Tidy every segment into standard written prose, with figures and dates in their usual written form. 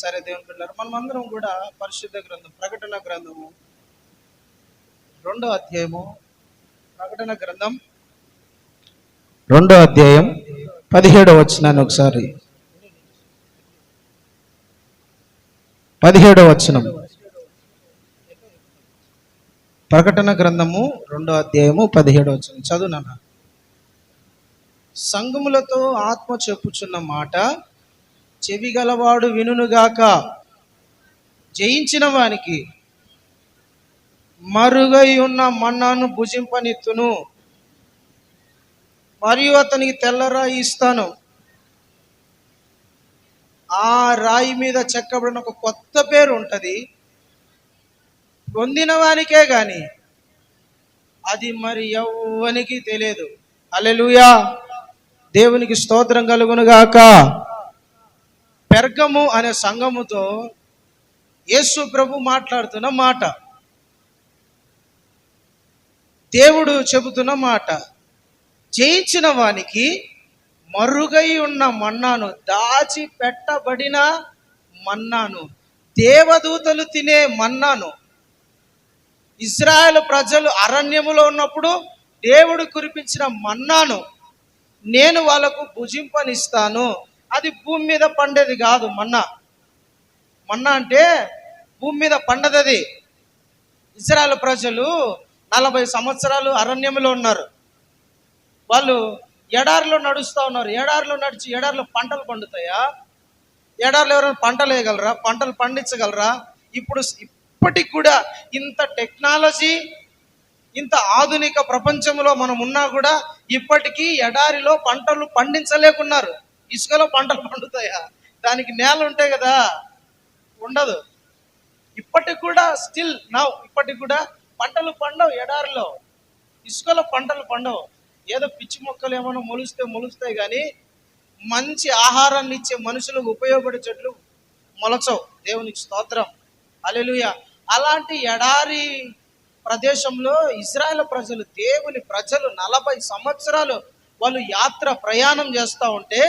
సరే దేవుని బిడ్డలారా, మనమందరం కూడా పరిశుద్ధ గ్రంథం ప్రకటన గ్రంథము 2వ అధ్యాయము, ప్రకటన గ్రంథం 2వ అధ్యాయం 17వ వచనాన్ని ఒకసారి 17వ వచనం. ప్రకటన గ్రంథము 2వ అధ్యాయము 17వ వచనం చదువు నాన్న. సంఘములతో ఆత్మ చెప్పుచున్న మాట చెవి గలవాడు వినుగాక. జయించిన వానికి మరుగై ఉన్న మన్నాను భుజింపనిత్తును, మరియు అతనికి తెల్ల రాయి ఇస్తాను. ఆ రాయి మీద చెక్కబడిన ఒక కొత్త పేరు ఉంటుంది, పొందిన వానికే గాని అది మరి ఎవ్వనికి తెలియదు. హల్లెలూయా, దేవునికి స్తోత్రం కలుగునుగాక. పెర్గము అనే సంఘముతో యేసు ప్రభు మాట్లాడుతున్న మాట, దేవుడు చెబుతున్న మాట, జయించిన వానికి మరుగై ఉన్న మన్నాను, దాచి పెట్టబడిన మన్నాను, దేవదూతలు తినే మన్నాను, ఇశ్రాయేలు ప్రజలు అరణ్యములో ఉన్నప్పుడు దేవుడు కురిపించిన మన్నాను నేను వాళ్ళకు భుజింపనిస్తాను. అది భూమి మీద పండేది కాదు. మన్నా అంటే భూమి మీద పండదది. ఇశ్రాయేలు ప్రజలు 40 సంవత్సరాలు అరణ్యంలో ఉన్నారు. వాళ్ళు ఎడారిలో నడుస్తూ ఉన్నారు. ఎడారిలో నడిచి ఎడారిలో పంటలు పండుతాయా? ఎడారిలో ఎవరైనా పంటలు వేయగలరా? పంటలు పండించగలరా? ఇప్పటికి కూడా ఇంత టెక్నాలజీ, ఇంత ఆధునిక ప్రపంచంలో మనం ఉన్నా కూడా ఇప్పటికీ ఎడారిలో పంటలు పండించలేకున్నారు. ఇసుకలో పంటలు పండుతాయా? దానికి నేల ఉంటాయి కదా, ఉండదు. ఇప్పటికి కూడా స్టిల్ ఇప్పటికి కూడా పంటలు పండవు. ఎడారిలో ఇసుకలో పంటలు పండవు. ఏదో పిచ్చి మొక్కలు ఏమైనా మొలుస్తాయి కానీ మంచి ఆహారాన్ని ఇచ్చే మనుషులకు ఉపయోగపడే చెట్లు మొలచవు. దేవునికి స్తోత్రం, హల్లెలూయా. అలాంటి ఎడారి ప్రదేశంలో ఇశ్రాయేలు ప్రజలు, దేవుని ప్రజలు 40 సంవత్సరాలు వాళ్ళు ప్రయాణం చేస్తూ ఉంటే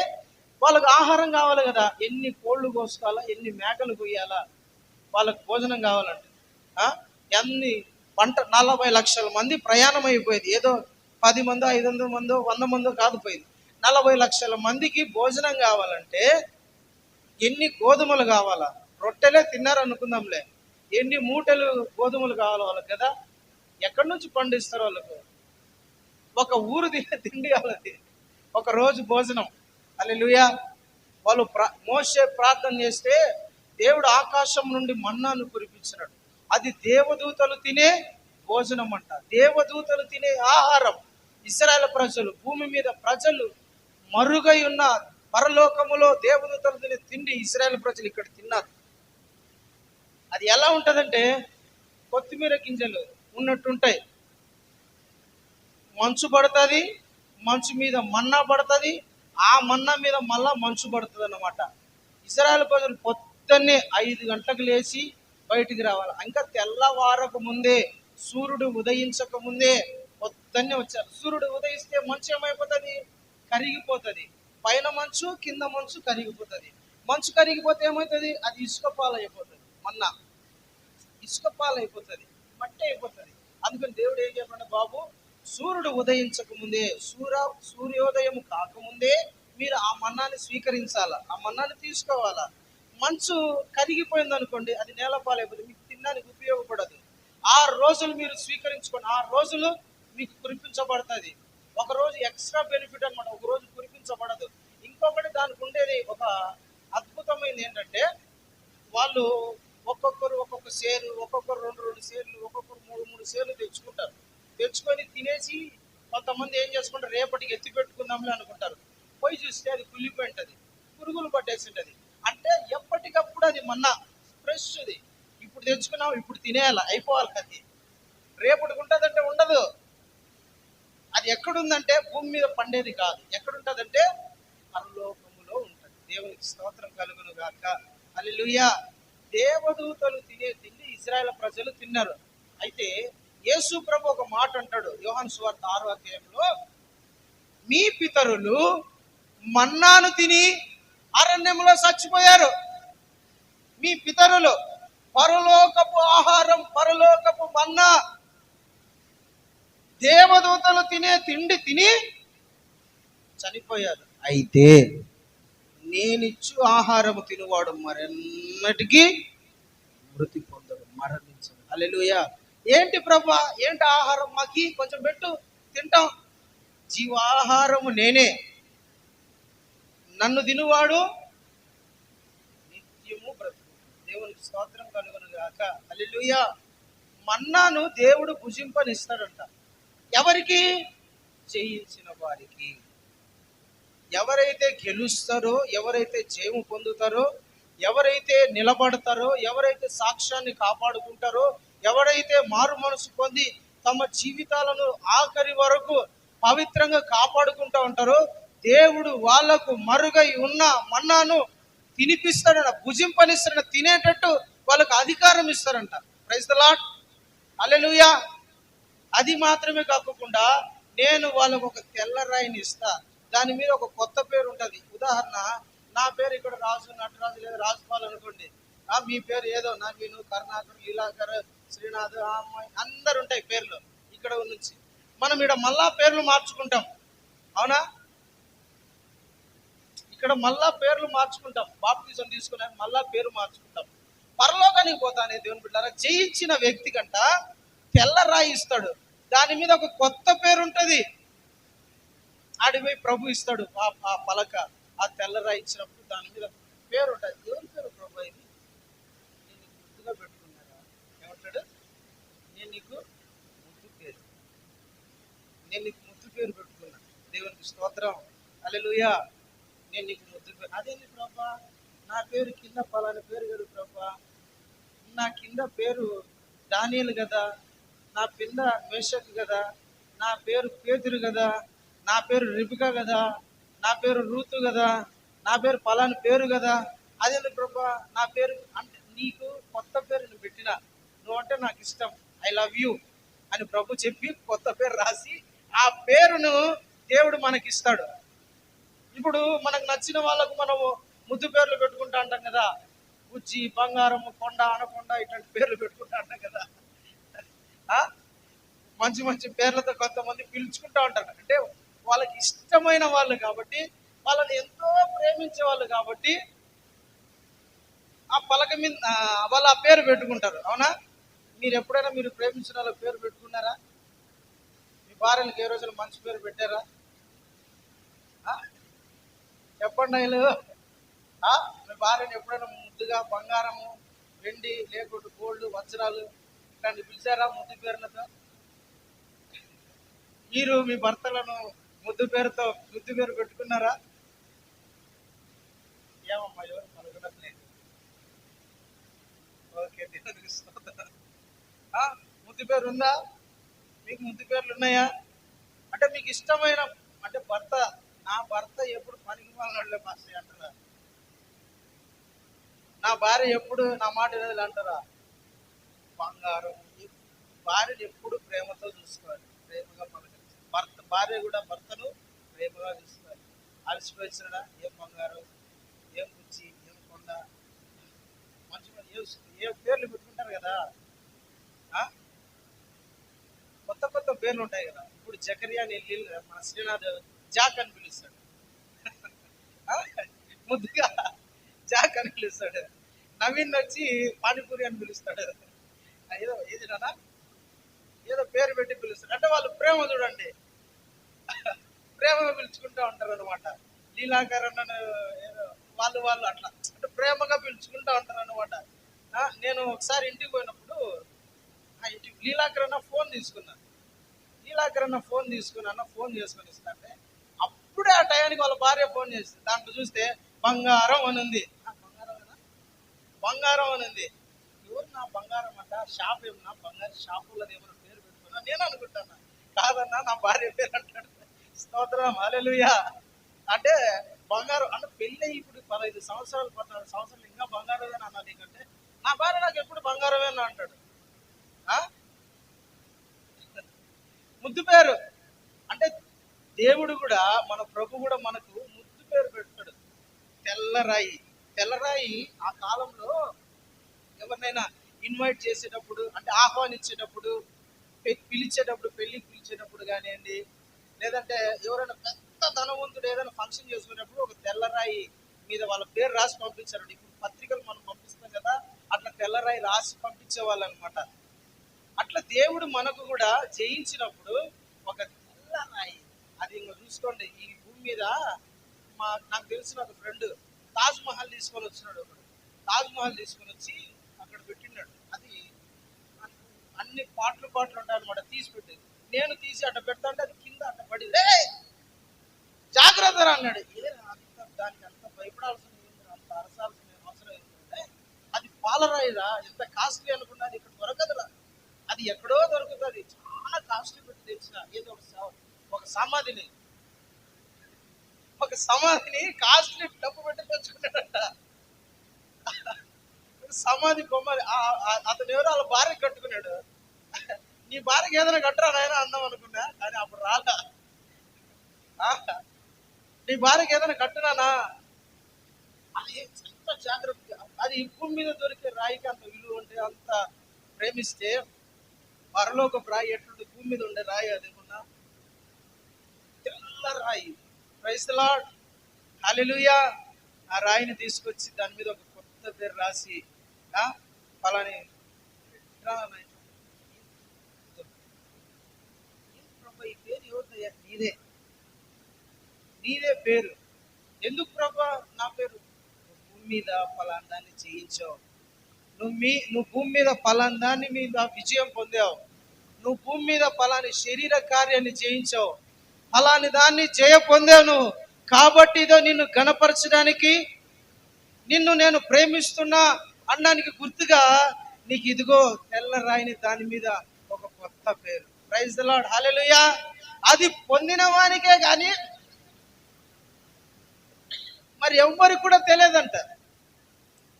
వాళ్ళకు ఆహారం కావాలి కదా. ఎన్ని కోళ్ళు కోసుకోవాలా, ఎన్ని మేకలు కొయ్యాలా, వాళ్ళకు భోజనం కావాలంటే ఎన్ని 40 లక్షల మంది ప్రయాణం అయిపోయేది. ఏదో 10 మందో 500 మందో 100 మందో కాదుపోయింది. 40 లక్షల మందికి భోజనం కావాలంటే ఎన్ని గోధుమలు కావాలా? రొట్టెలే తిన్నారు అనుకుందాంలే, ఎన్ని మూటలు గోధుమలు కావాలి వాళ్ళకి కదా. ఎక్కడి నుంచి పండిస్తారు వాళ్ళకు? ఒక ఊరు తిండి వాళ్ళది, ఒక రోజు భోజనం. హల్లెలూయా. వాళ్ళు మోషే ప్రార్థన చేస్తే దేవుడు ఆకాశం నుండి మన్నాను కురిపించినాడు. అది దేవదూతలు తినే భోజనం అంట, దేవదూతలు తినే ఆహారం. ఇశ్రాయేలు ప్రజలు, భూమి మీద ప్రజలు మరుగై ఉన్న పరలోకములో దేవదూతలు తినే తిండి ఇశ్రాయేలు ప్రజలు ఇక్కడ తిన్నారు. అది ఎలా ఉంటుందంటే కొత్తిమీర గింజలు ఉన్నట్టుంటాయి. మంచు పడుతుంది, మంచు మీద మన్నా పడుతుంది, ఆ మన్నా మీద మళ్ళా మంచు పడుతుంది అన్నమాట. ఇశ్రాయేలు ప్రజలు పొద్దున్నే 5 గంటలకు లేచి బయటికి రావాలి. ఇంకా తెల్లవారక ముందే, సూర్యుడు ఉదయించక ముందే పొద్దున్నే వచ్చారు. సూర్యుడు ఉదయిస్తే మంచు ఏమైపోతుంది? కరిగిపోతుంది. పైన మంచు, కింద మంచు కరిగిపోతుంది. మంచు కరిగిపోతే ఏమవుతుంది? అది ఇసుక పాలైపోతుంది. మన్నా ఇసుక పాలైపోతుంది, మట్టి అయిపోతుంది. అందుకని దేవుడు ఏం చెప్పాడు? బాబు, సూర్యుడు ఉదయించక ముందే, సూర్యోదయం కాకముందే మీరు ఆ మన్నాన్ని స్వీకరించాలా, ఆ మన్నాన్ని తీసుకోవాలా. మంచు కరిగిపోయింది అనుకోండి, అది నేల పాలైపోతుంది, మీకు తినడానికి ఉపయోగపడదు. 6 రోజులు మీరు స్వీకరించుకోండి, 6 రోజులు మీకు కురిపించబడుతుంది. ఒక రోజు ఎక్స్ట్రా బెనిఫిట్ అనమాట, ఒక రోజు కురిపించబడదు. ఇంకొకటి దానికి ఉండేది ఒక అద్భుతమైనది ఏంటంటే, వాళ్ళు ఒక్కొక్కరు ఒక్కొక్క సేరు, ఒక్కొక్కరు 2 సేర్లు, ఒక్కొక్కరు 3 సేర్లు తెచ్చుకుంటారు. తెచ్చుకొని తినేసి కొంతమంది ఏం చేసుకుంటారు, రేపటికి ఎత్తి పెట్టుకుందాంలే అనుకుంటారు. పోయి చూస్తే అది కుళ్ళిపోయి ఉంటుంది, పురుగులు పట్టేసి ఉంటుంది. అంటే ఎప్పటికప్పుడు అది మన్నా ఫ్రెష్ది. ఇప్పుడు తెచ్చుకున్నాం, ఇప్పుడు తినేయాలి, అయిపోవాలి. అది రేపటికి ఉంటుందంటే ఉండదు. అది ఎక్కడుందంటే భూమి మీద పండేది కాదు. ఎక్కడుంటుందంటే పరలోకములో ఉంటుంది. దేవునికి స్తోత్రం కలుగును గాక. హల్లెలూయా. దేవదూతలు తినే తిండి ఇశ్రాయేలు ప్రజలు తిన్నారు. అయితే యేసు ప్రభు ఒక మాట అంటాడు యోహాను సువార్త 6వ అధ్యాయంలో, మీ పితరులు మన్నాను తిని అరణ్యంలో చచ్చిపోయారు. మీ పితరులు పరలోకపు ఆహారం, పరలోకపు మన్నా, దేవదూతలు తినే తిండి తిని చనిపోయారు. అయితే నేనిచ్చు ఆహారము తినువాడు మరెన్నటికీ మృతి పొందడు, మరణించడు. హల్లెలూయా. ఏంటి ప్రభా, ఏంటి ఆహారం మాకి కొంచెం పెట్టు, తింటాం. జీవాహారము నేనే, నన్ను తినువాడు నిత్యము బ్రతుకు. దేవునికి స్తోత్రం కలుగును గాక. హల్లెలూయా. మన్నాను దేవుడు భుజింపనిస్తాడంట. ఎవరికి? జయించిన వారికి. ఎవరైతే గెలుస్తారో, ఎవరైతే జయము పొందుతారో, ఎవరైతే నిలబడతారో, ఎవరైతే సాక్ష్యాన్ని కాపాడుకుంటారో, ఎవరైతే మారు మనసు పొంది తమ జీవితాలను ఆఖరి వరకు పవిత్రంగా కాపాడుకుంటూ ఉంటారో, దేవుడు వాళ్లకు మరుగై ఉన్న మన్నాను తినిపిస్తాడట, భుజింపనిస్తాడట, తినేటట్టు వాళ్ళకు అధికారం ఇస్తారంట. Praise the Lord. హల్లెలూయా. అది మాత్రమే కాకుండా నేను వాళ్ళకు ఒక తెల్ల రాయిని ఇస్తా, దాని మీద ఒక కొత్త పేరు ఉంటుంది. ఉదాహరణ, నా పేరు ఇక్కడ రాజు, నటరాజు లేదా రాజుపాల్ అనుకోండి. మీ పేరు ఏదో నవీను, కరుణాకర్, లీలాకర్, శ్రీనాథ్, అమ్మాయి అందరు ఉంటాయి పేర్లు. ఇక్కడ నుంచి మనం ఇక్కడ మళ్ళా పేర్లు మార్చుకుంటాం. అవునా? ఇక్కడ మళ్ళా పేర్లు మార్చుకుంటాం. బాప్తిజం తీసుకున్నాక మళ్ళా పేరు మార్చుకుంటాం. పరలోకానికి పోతానే దేవుని బిడ్డలారా, జయించిన వ్యక్తి కంట తెల్ల రాయి ఇస్తాడు, దాని మీద ఒక కొత్త పేరు ఉంటుంది. ఆడిపోయి ప్రభు ఇస్తాడు ఆ పలక, ఆ తెల్లరాయి ఇచ్చినప్పుడు దాని మీద పేరు ఉంటుంది. ఎవరి పేరు ప్రభు? ఇది నేను ముద్దుగా పెట్టుకున్నారా? ఏమంటాడు? నేను నీకు ముద్దు పేరు, నేను నీకు ముద్దు పేరు పెట్టుకున్నా. దేవునికి స్తోత్రం. హల్లెలూయా. నేను నీకు ముద్దు పేరు. అదేంటి ప్రభా, నా పేరు కింద పలానా పేరు కదా ప్రభా, నా కింద పేరు దానియేలు కదా, నా కింద మేషక్ కదా, నా పేరు పేతురు కదా, నా పేరు రిబికా కదా, నా పేరు రూతు కదా, నా పేరు పలాని పేరు కదా. అదేంటి ప్రభా, నా పేరు అంటే నీకు కొత్త పేరు నువ్వు పెట్టినా, నువ్వంటే నాకు ఇష్టం, ఐ లవ్ యూ అని ప్రభు చెప్పి కొత్త పేరు రాసి ఆ పేరును దేవుడు మనకిస్తాడు. ఇప్పుడు మనకు నచ్చిన వాళ్ళకు మనము ముద్దు పేర్లు పెట్టుకుంటా అంటాం కదా, బుజ్జి, బంగారము, కొండ, అనకొండ ఇట్లాంటి పేర్లు పెట్టుకుంటా అంటాం కదా. మంచి మంచి పేర్లతో కొంతమంది పిలుచుకుంటా ఉంటారు. అంటే వాళ్ళకి ఇష్టమైన వాళ్ళు కాబట్టి, వాళ్ళని ఎంతో ప్రేమించే వాళ్ళు కాబట్టి ఆ పలక మీద వాళ్ళు ఆ పేరు పెట్టుకుంటారు. అవునా? మీరు ఎప్పుడైనా మీరు ప్రేమించిన వాళ్ళ పేరు పెట్టుకున్నారా? మీ భార్యలకు ఏ రోజున మంచి పేరు పెట్టారా? చెప్పండి. మీ భార్యను ఎప్పుడైనా ముద్దుగా బంగారము, వెండి, లేకుంటే గోల్డ్, వజ్రాలు ఇట్లాంటి పిలిచారా ముద్దు పేర్లతో? మీరు మీ భర్తలను ముద్దు పేరుతో ముద్దు పేరు పెట్టుకున్నారా? ఏమమ్మా, ఎవరు పలకడం లేదు. ఓకే, దేవునికి స్తోత్రం. ముద్దు పేరు ఉందా మీకు? ముద్దు పేర్లు ఉన్నాయా? అంటే మీకు ఇష్టమైన, అంటే భర్త, నా భర్త ఎప్పుడు పనికి మాలే మాస్టర్ అంటారా? నా భార్య ఎప్పుడు నా మాట వినదు అంటారా? బంగారం. భార్యను ఎప్పుడు ప్రేమతో చూసుకోవాలి, ప్రేమగా పలకరించాలి. భార్య కూడా భర్తను ప్రేమగా చూసుకోవాలి. అలసిపోయినా ఏం బంగారం, ఏం బుచ్చి, ఏం కొండ, మంచి ఏ పేర్లు పెట్టుకుంటారు కదా. కొత్త కొత్త పేర్లు ఉంటాయి కదా. ఇప్పుడు జకరియా మన శ్రీనాథ్ జాక్ అని పిలుస్తాడు. ముద్దుగా జాక్ అని పిలుస్తాడు. నవీన్ వచ్చి పానీపూరి అని పిలుస్తాడు. ఏదో ఏది నానా ఏదో పేరు పెట్టి పిలుస్తాడు. అంటే వాళ్ళు ప్రేమ చూడండి, ప్రేమగా పిలుచుకుంటూ ఉంటారు అనమాట. లీలాకర్ అన్న వాళ్ళు అట్లా అంటే ప్రేమగా పిలుచుకుంటూ ఉంటారు అనమాట. నేను ఒకసారి ఇంటికి పోయినప్పుడు ఆ ఇంటికి లీలాకర్ అన్న ఫోన్ తీసుకున్నాను. ఫోన్ చేసుకొని ఇస్తాంటే అప్పుడే ఆ టయానికి వాళ్ళ భార్య ఫోన్ చేస్తుంది. దాంట్లో చూస్తే బంగారం అని ఉంది. బంగారం అని ఉంది. ఎవరు నా బంగారం అంట? షాప్ ఏమన్నా బంగారు షాపులో ఏమైనా పేరు పెట్టుకున్నా నేను అనుకుంటాను. కాదన్నా, నా భార్య పేరు అంటాడు. స్తోత్రం. హల్లెలూయా. అంటే బంగారం అంటే పెళ్ళి ఇప్పుడు 15 సంవత్సరాలు 14 సంవత్సరాలు ఇంకా బంగారమే అన్నా నీకంటే, నా భార్య నాకు ఎప్పుడు బంగారమే అన్నా అంటాడు. ముద్దు పేరు అంటే దేవుడు కూడా, మన ప్రభు కూడా మనకు ముద్దు పేరు పెడతాడు. తెల్లరాయి. తెల్లరాయి ఆ కాలంలో ఎవరినైనా ఇన్వైట్ చేసేటప్పుడు, అంటే ఆహ్వానించేటప్పుడు, పిలిచేటప్పుడు, పెళ్ళికి పిలిచేటప్పుడు కానివ్వండి, లేదంటే ఎవరైనా పెద్ద ధనవంతుడు ఏదైనా ఫంక్షన్ చేసుకునేటప్పుడు ఒక తెల్లరాయి మీద వాళ్ళ పేరు రాసి పంపించారు. ఇప్పుడు పత్రికలు మనం పంపిస్తాం కదా, అట్లా తెల్లరాయి రాసి పంపించేవాళ్ళు అనమాట. అట్లా దేవుడు మనకు కూడా జయించినప్పుడు ఒక తెల్లరాయి, అది ఇంకా చూసుకోండి, ఈ భూమి మీద నాకు తెలిసిన ఒక ఫ్రెండ్ తాజ్ మహల్ తీసుకొని వచ్చినాడు. ఒకడు తాజ్ మహల్ తీసుకొని వచ్చి అక్కడ పెట్టినాడు. అది అన్ని పాటలు ఉంటాయన్నమాట, తీసి పెట్టేది. నేను తీసి అట్ట పెడతా అంటే అది కింద అట్ట పడి జాగ్రత్త అన్నాడు. దానికి అంత భయపడాల్సిన, అంత అరసాల్సిన అవసరం ఏంటంటే అది పాలరాయిరా, ఎంత కాస్ట్లీ అనుకున్నా అది ఇక్కడ దొరకదురా, అది ఎక్కడో దొరుకుతుంది, చాలా కాస్ట్లీ పెట్టి తెచ్చిన ఏదో ఒక సమాధిని కాస్ట్లీ డబ్బు పెట్టి తెచ్చుకున్నాడట. సమాధి బొమ్మ అతను ఎవరో వాళ్ళ భార్య కట్టుకున్నాడు. నీ భార్యకి ఏదైనా కట్టరా నాయన అందాం అనుకున్నా, కానీ అప్పుడు రాలా. నీ భార్యకి ఏదైనా కట్టునానా, అది ఎంత జాగ్రత్తగా, అది భూమి మీద దొరికే రాయికి అంత విలువ ఉంటే, అంత ప్రేమిస్తే పరలోక రాయి ఎట్లుంటే భూమి మీద ఉండే రాయి అదేమన్నా తెల్ల రాయి. ప్రైజ్ ది లార్డ్, హల్లెలూయా. ఆ రాయిని తీసుకొచ్చి దాని మీద ఒక కొత్త పేరు రాసి, పలాని ఈ పేరు ఎవరిదయ్యా? నీదే పేరు. ఎందుకు ప్రభా నా పేరు? భూమి మీద పలాని దాన్ని చేయించావు, నువ్వు భూమి మీద పలాని దాన్ని మీద విజయం పొందావు, నువ్వు భూమి మీద పలాని శరీర కార్యాన్ని చేయించావు, అలాని దాన్ని జయ పొందాను, కాబట్టి ఇదో నిన్ను గణపరచడానికి, నిన్ను నేను ప్రేమిస్తున్నా అనడానికి గుర్తుగా నీకు ఇదిగో తెల్ల రాయిని దాని మీద ఒక కొత్త పేరు. Praise the Lord, hallelujah. అది పొందిన వానికే కానీ మరి ఎవ్వరికి కూడా తెలియదంట.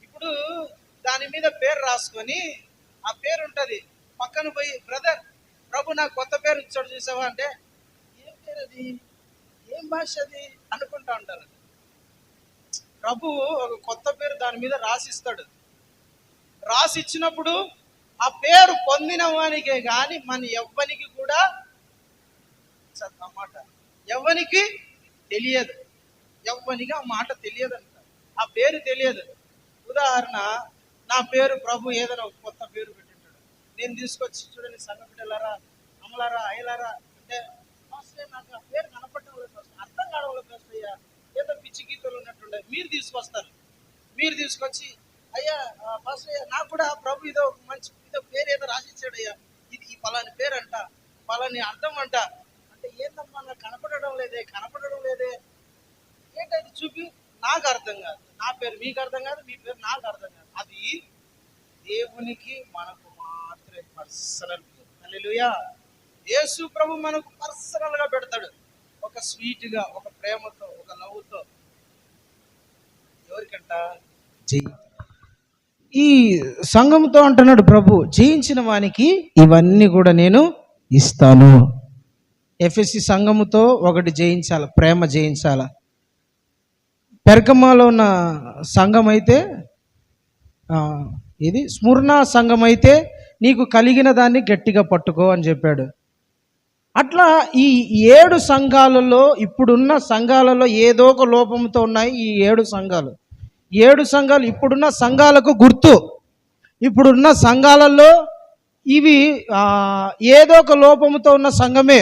ఇప్పుడు దాని మీద పేరు రాసుకొని, ఆ పేరు ఉంటుంది, పక్కన పోయి బ్రదర్ ప్రభు నాకు కొత్త పేరు ఇచ్చాడు చూసావా అంటే, ఏం పేరు అది, ఏం భాష అది అనుకుంటా ఉంటారు. ప్రభు ఒక కొత్త పేరు దాని మీద రాసిస్తాడు. రాసి ఇచ్చినప్పుడు ఆ పేరు పొందిన వానికే కానీ మన ఎవ్వనికి కూడా అన్నమాట, ఎవ్వనికి తెలియదు, ఎవ్వనికి ఆ మాట తెలియదంట, ఆ పేరు తెలియదు. ఉదాహరణ, నా పేరు ప్రభు ఏదైనా ఒక కొత్త పేరు పెట్టింటాడు, నేను తీసుకొచ్చి చూడండి సంఘ బిడ్డలారా, అమలారా, అయ్యలారా అంటే, నాకు ఆ పేరు కనపడటం లేదు, అర్థం కావడం లేదు అయ్యా, ఏదో పిచ్చి గీతలు ఉన్నట్టుండే. మీరు తీసుకొస్తారు, మీరు తీసుకొచ్చి అయ్యా ఫస్ట్ అయ్యా నాకు కూడా ప్రభు ఇదో మంచి ఇదో పేరు ఏదో రాసిచ్చాడయ్యా, ఇది ఈ పలాని పేరు అంట, పలాని అర్థం అంట అంటే, ఏందమ్మా నాకు కనపడడం లేదే ఏంటది చూపి, నాకు అర్థం కాదు, నా పేరు మీకు అర్థం కాదు, మీ పేరు నాకు అర్థం కాదు. అది దేవునికి మనకు మాత్రమే పర్సనల్ పేరు. హల్లెలూయా. యేసు ప్రభు మనకు పర్సనల్ గా పెడతాడు, ఒక స్వీట్ గా, ఒక ప్రేమతో, ఒక లవ్తో. ఎవరికంట? ఈ సంఘంతో అంటున్నాడు ప్రభు, జయించిన వానికి ఇవన్నీ కూడా నేను ఇస్తాను. ఎఫెసీ సంఘముతో ఒకటి జయించాల, ప్రేమ జయించాల. పెర్గమాలో ఉన్న సంఘం అయితే, ఇది స్ముర్నా సంఘం అయితే నీకు కలిగిన దాన్ని గట్టిగా పట్టుకో అని చెప్పాడు. అట్లా ఈ 7 సంఘాలలో, ఇప్పుడున్న సంఘాలలో ఏదో ఒక లోపంతో ఉన్నాయి ఈ 7 సంఘాలు. 7 సంఘాలు ఇప్పుడున్న సంఘాలకు గుర్తు. ఇప్పుడున్న సంఘాలలో ఇవి ఏదో ఒక లోపంతో ఉన్న సంఘమే.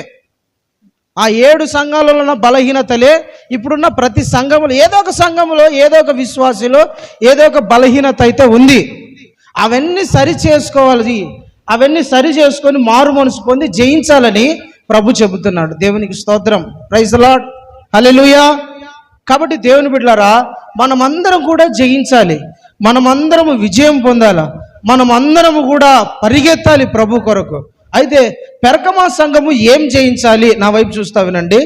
ఆ 7 సంఘాలలో ఉన్న బలహీనతలే ఇప్పుడున్న ప్రతి సంఘములో, ఏదో ఒక సంఘములో, ఏదో ఒక విశ్వాసిలో ఏదో ఒక బలహీనత అయితే ఉంది. అవన్నీ సరి చేసుకోవాలి, అవన్నీ సరి చేసుకొని మారు మనసు పొంది జయించాలని ప్రభు చెబుతున్నాడు. దేవునికి స్తోత్రం. ప్రైజ్ ది లార్డ్, హల్లెలూయా. కాబట్టి దేవుని బిడ్డలారా, మనమందరం కూడా జయించాలి, మనమందరము విజయం పొందాలి, మనమందరము కూడా పరిగెత్తాలి ప్రభు కొరకు. అయితే పెర్గమా సంఘము ఏం జయించాలి? నా వైపు చూస్తా వినండి.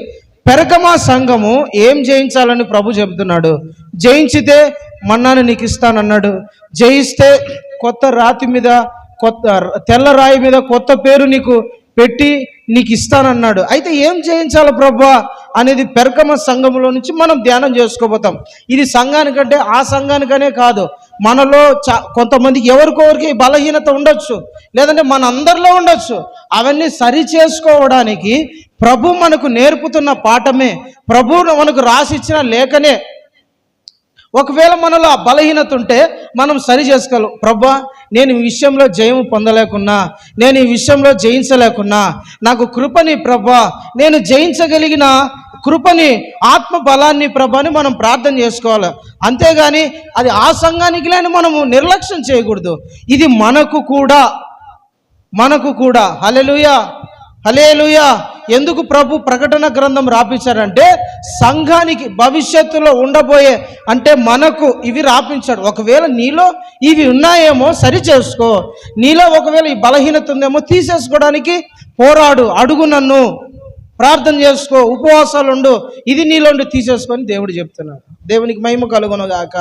పెర్గమా సంఘము ఏం జయించాలని ప్రభు చెబుతున్నాడు. జయించితే మన్నాను నీకు ఇస్తానన్నాడు, జయిస్తే కొత్త రాతి మీద, కొత్త తెల్ల రాయి మీద కొత్త పేరు నీకు పెట్టి నీకు ఇస్తానన్నాడు. అయితే ఏం జయించాలి ప్రభువా అనేది పెర్గమ సంఘంలో నుంచి మనం ధ్యానం చేసుకోబోతాం. ఇది సంఘానికంటే ఆ సంఘానికనే కాదు, మనలో కొంతమందికి ఎవరికొవరికి బలహీనత ఉండొచ్చు, లేదంటే మన అందరిలో ఉండొచ్చు. అవన్నీ సరి చేసుకోవడానికి ప్రభు మనకు నేర్పుతున్న పాఠమే, ప్రభు మనకు రాసిచ్చిన లేఖనే. ఒకవేళ మనలో ఆ బలహీనత ఉంటే మనం సరి చేసుకోగలం. ప్రభా, నేను ఈ విషయంలో జయం పొందలేకున్నా, నేను ఈ విషయంలో జయించలేకున్నా, నాకు కృపని ప్రభా, నేను జయించగలిగిన కృపని, ఆత్మ బలాన్ని ప్రభాని మనం ప్రార్థన చేసుకోవాలి. అంతేగాని అది ఆ సంఘానికి లేని మనము నిర్లక్ష్యం చేయకూడదు. ఇది మనకు కూడా హల్లెలూయా, హల్లెలూయా. ఎందుకు ప్రభు ప్రకటన గ్రంథం రాపించారంటే సంఘానికి భవిష్యత్తులో ఉండబోయే, అంటే మనకు ఇవి రాపించాడు. ఒకవేళ నీలో ఇవి ఉన్నాయేమో సరి చేసుకో, నీలో ఒకవేళ ఈ బలహీనత ఉందేమో తీసేసుకోవడానికి పోరాడు, అడుగు, నన్ను ప్రార్థన చేసుకో, ఉపవాసాలు ఉండు, ఇది నీలోండి తీసేసుకొని దేవుడు చెప్తున్నాడు. దేవునికి మహిమ కలుగునుగాక.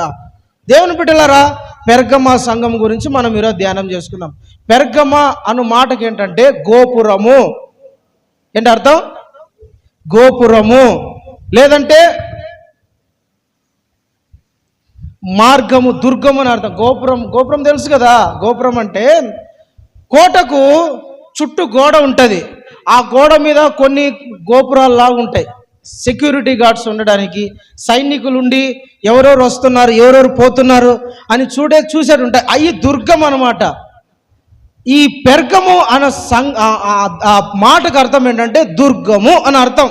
దేవుని బిడ్డలారా, పెర్గమా సంఘం గురించి మనం ఈరోజు ధ్యానం చేసుకుందాం. పెర్గమా అను మాటకి ఏంటంటే గోపురము. ఏంటి అర్థం? గోపురము, లేదంటే మార్గము, దుర్గము అని అర్థం. గోపురం తెలుసు కదా. గోపురం అంటే కోటకు చుట్టూ గోడ ఉంటుంది. ఆ గోడ మీద కొన్ని గోపురాల్లాగా ఉంటాయి, సెక్యూరిటీ గార్డ్స్ ఉండడానికి, సైనికులు ఉండి ఎవరెవరు వస్తున్నారు, ఎవరెవరు పోతున్నారు అని చూసేది ఉంటాయి. అవి దుర్గం అన్నమాట. ఈ పెర్గము అన్న ఆ మాటకు అర్థం ఏంటంటే దుర్గము అని అర్థం,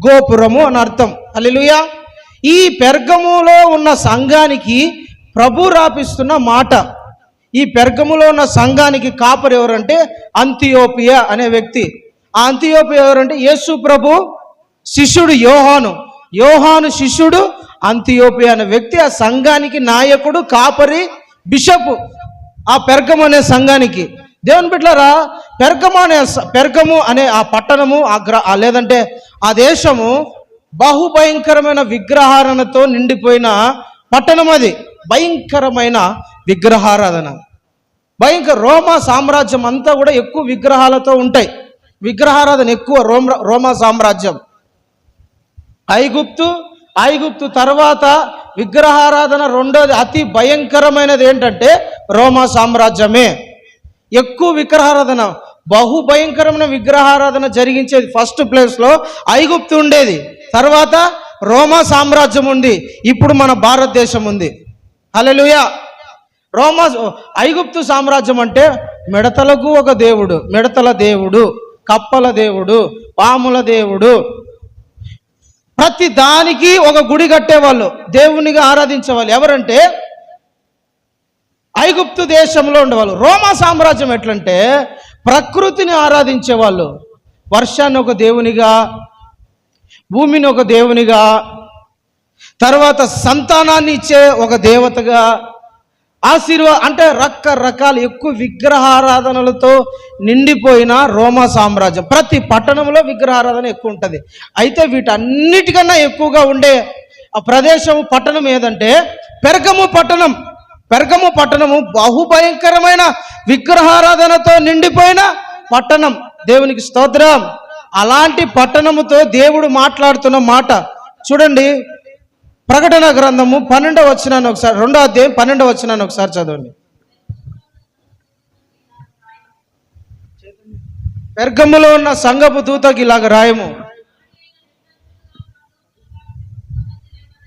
గోపురము అని అర్థం. హల్లెలూయా. ఈ పెర్గములో ఉన్న సంఘానికి ప్రభు రాపిస్తున్న మాట. ఈ పెర్గములో ఉన్న సంఘానికి కాపరి ఎవరంటే అంతియోపియా అనే వ్యక్తి. ఆ అంతియోపియా ఎవరంటే యేసు ప్రభు శిష్యుడు యోహాను శిష్యుడు అంతియోపియా అనే వ్యక్తి ఆ సంఘానికి నాయకుడు, కాపరి, బిషపు. ఆ పెర్గము అనే సంఘానికి. దేవుని బిడ్డలారా, పెర్గము అనే ఆ పట్టణము, లేదంటే ఆ దేశము బహుభయంకరమైన విగ్రహారాధనతో నిండిపోయిన పట్టణం. అది భయంకరమైన విగ్రహారాధన. రోమా సామ్రాజ్యం అంతా కూడా ఎక్కువ విగ్రహాలతో ఉంటాయి. విగ్రహారాధన ఎక్కువ రోమా సామ్రాజ్యం. ఐగుప్తు తర్వాత విగ్రహారాధన రెండోది అతి భయంకరమైనది ఏంటంటే రోమా సామ్రాజ్యమే. ఎక్కువ విగ్రహారాధన, బహుభయంకరమైన విగ్రహారాధన జరిగించేది ఫస్ట్ ప్లేస్లో ఐగుప్తు ఉండేది, తర్వాత రోమా సామ్రాజ్యం ఉంది, ఇప్పుడు మన భారతదేశం ఉంది. హల్లెలూయా. ఐగుప్తు సామ్రాజ్యం అంటే మిడతలకు ఒక దేవుడు, మిడతల దేవుడు, కప్పల దేవుడు, పాముల దేవుడు, ప్రతి దానికి ఒక గుడి కట్టేవాళ్ళు, దేవునిగా ఆరాధించేవాళ్ళు. ఎవరంటే ఐగుప్తు దేశంలో ఉండేవాళ్ళు. రోమా సామ్రాజ్యం ఎట్లంటే ప్రకృతిని ఆరాధించేవాళ్ళు. వర్షాన్ని ఒక దేవునిగా, భూమిని ఒక దేవునిగా, తర్వాత సంతానాన్ని ఇచ్చే ఒక దేవతగా, అంటే రకరకాల ఎక్కువ విగ్రహారాధనలతో నిండిపోయిన రోమా సామ్రాజ్యం. ప్రతి పట్టణంలో విగ్రహారాధన ఎక్కువ ఉంటుంది. అయితే వీటన్నిటికన్నా ఎక్కువగా ఉండే ఆ ప్రదేశం, పట్టణం ఏదంటే పెర్గము పట్టణం. పెర్గము పట్టణము బహుభయంకరమైన విగ్రహారాధనతో నిండిపోయిన పట్టణం. దేవునికి స్తోత్రం. అలాంటి పట్టణముతో దేవుడు మాట్లాడుతున్న మాట చూడండి. ప్రకటన గ్రంథము 12వ వచనాన్ని ఒకసారి, 2వ అధ్యాయం 12వ వచనాన్ని ఒకసారి చదవండి. పెర్గములో ఉన్న సంఘపు దూతకి ఇలాగ రాయము,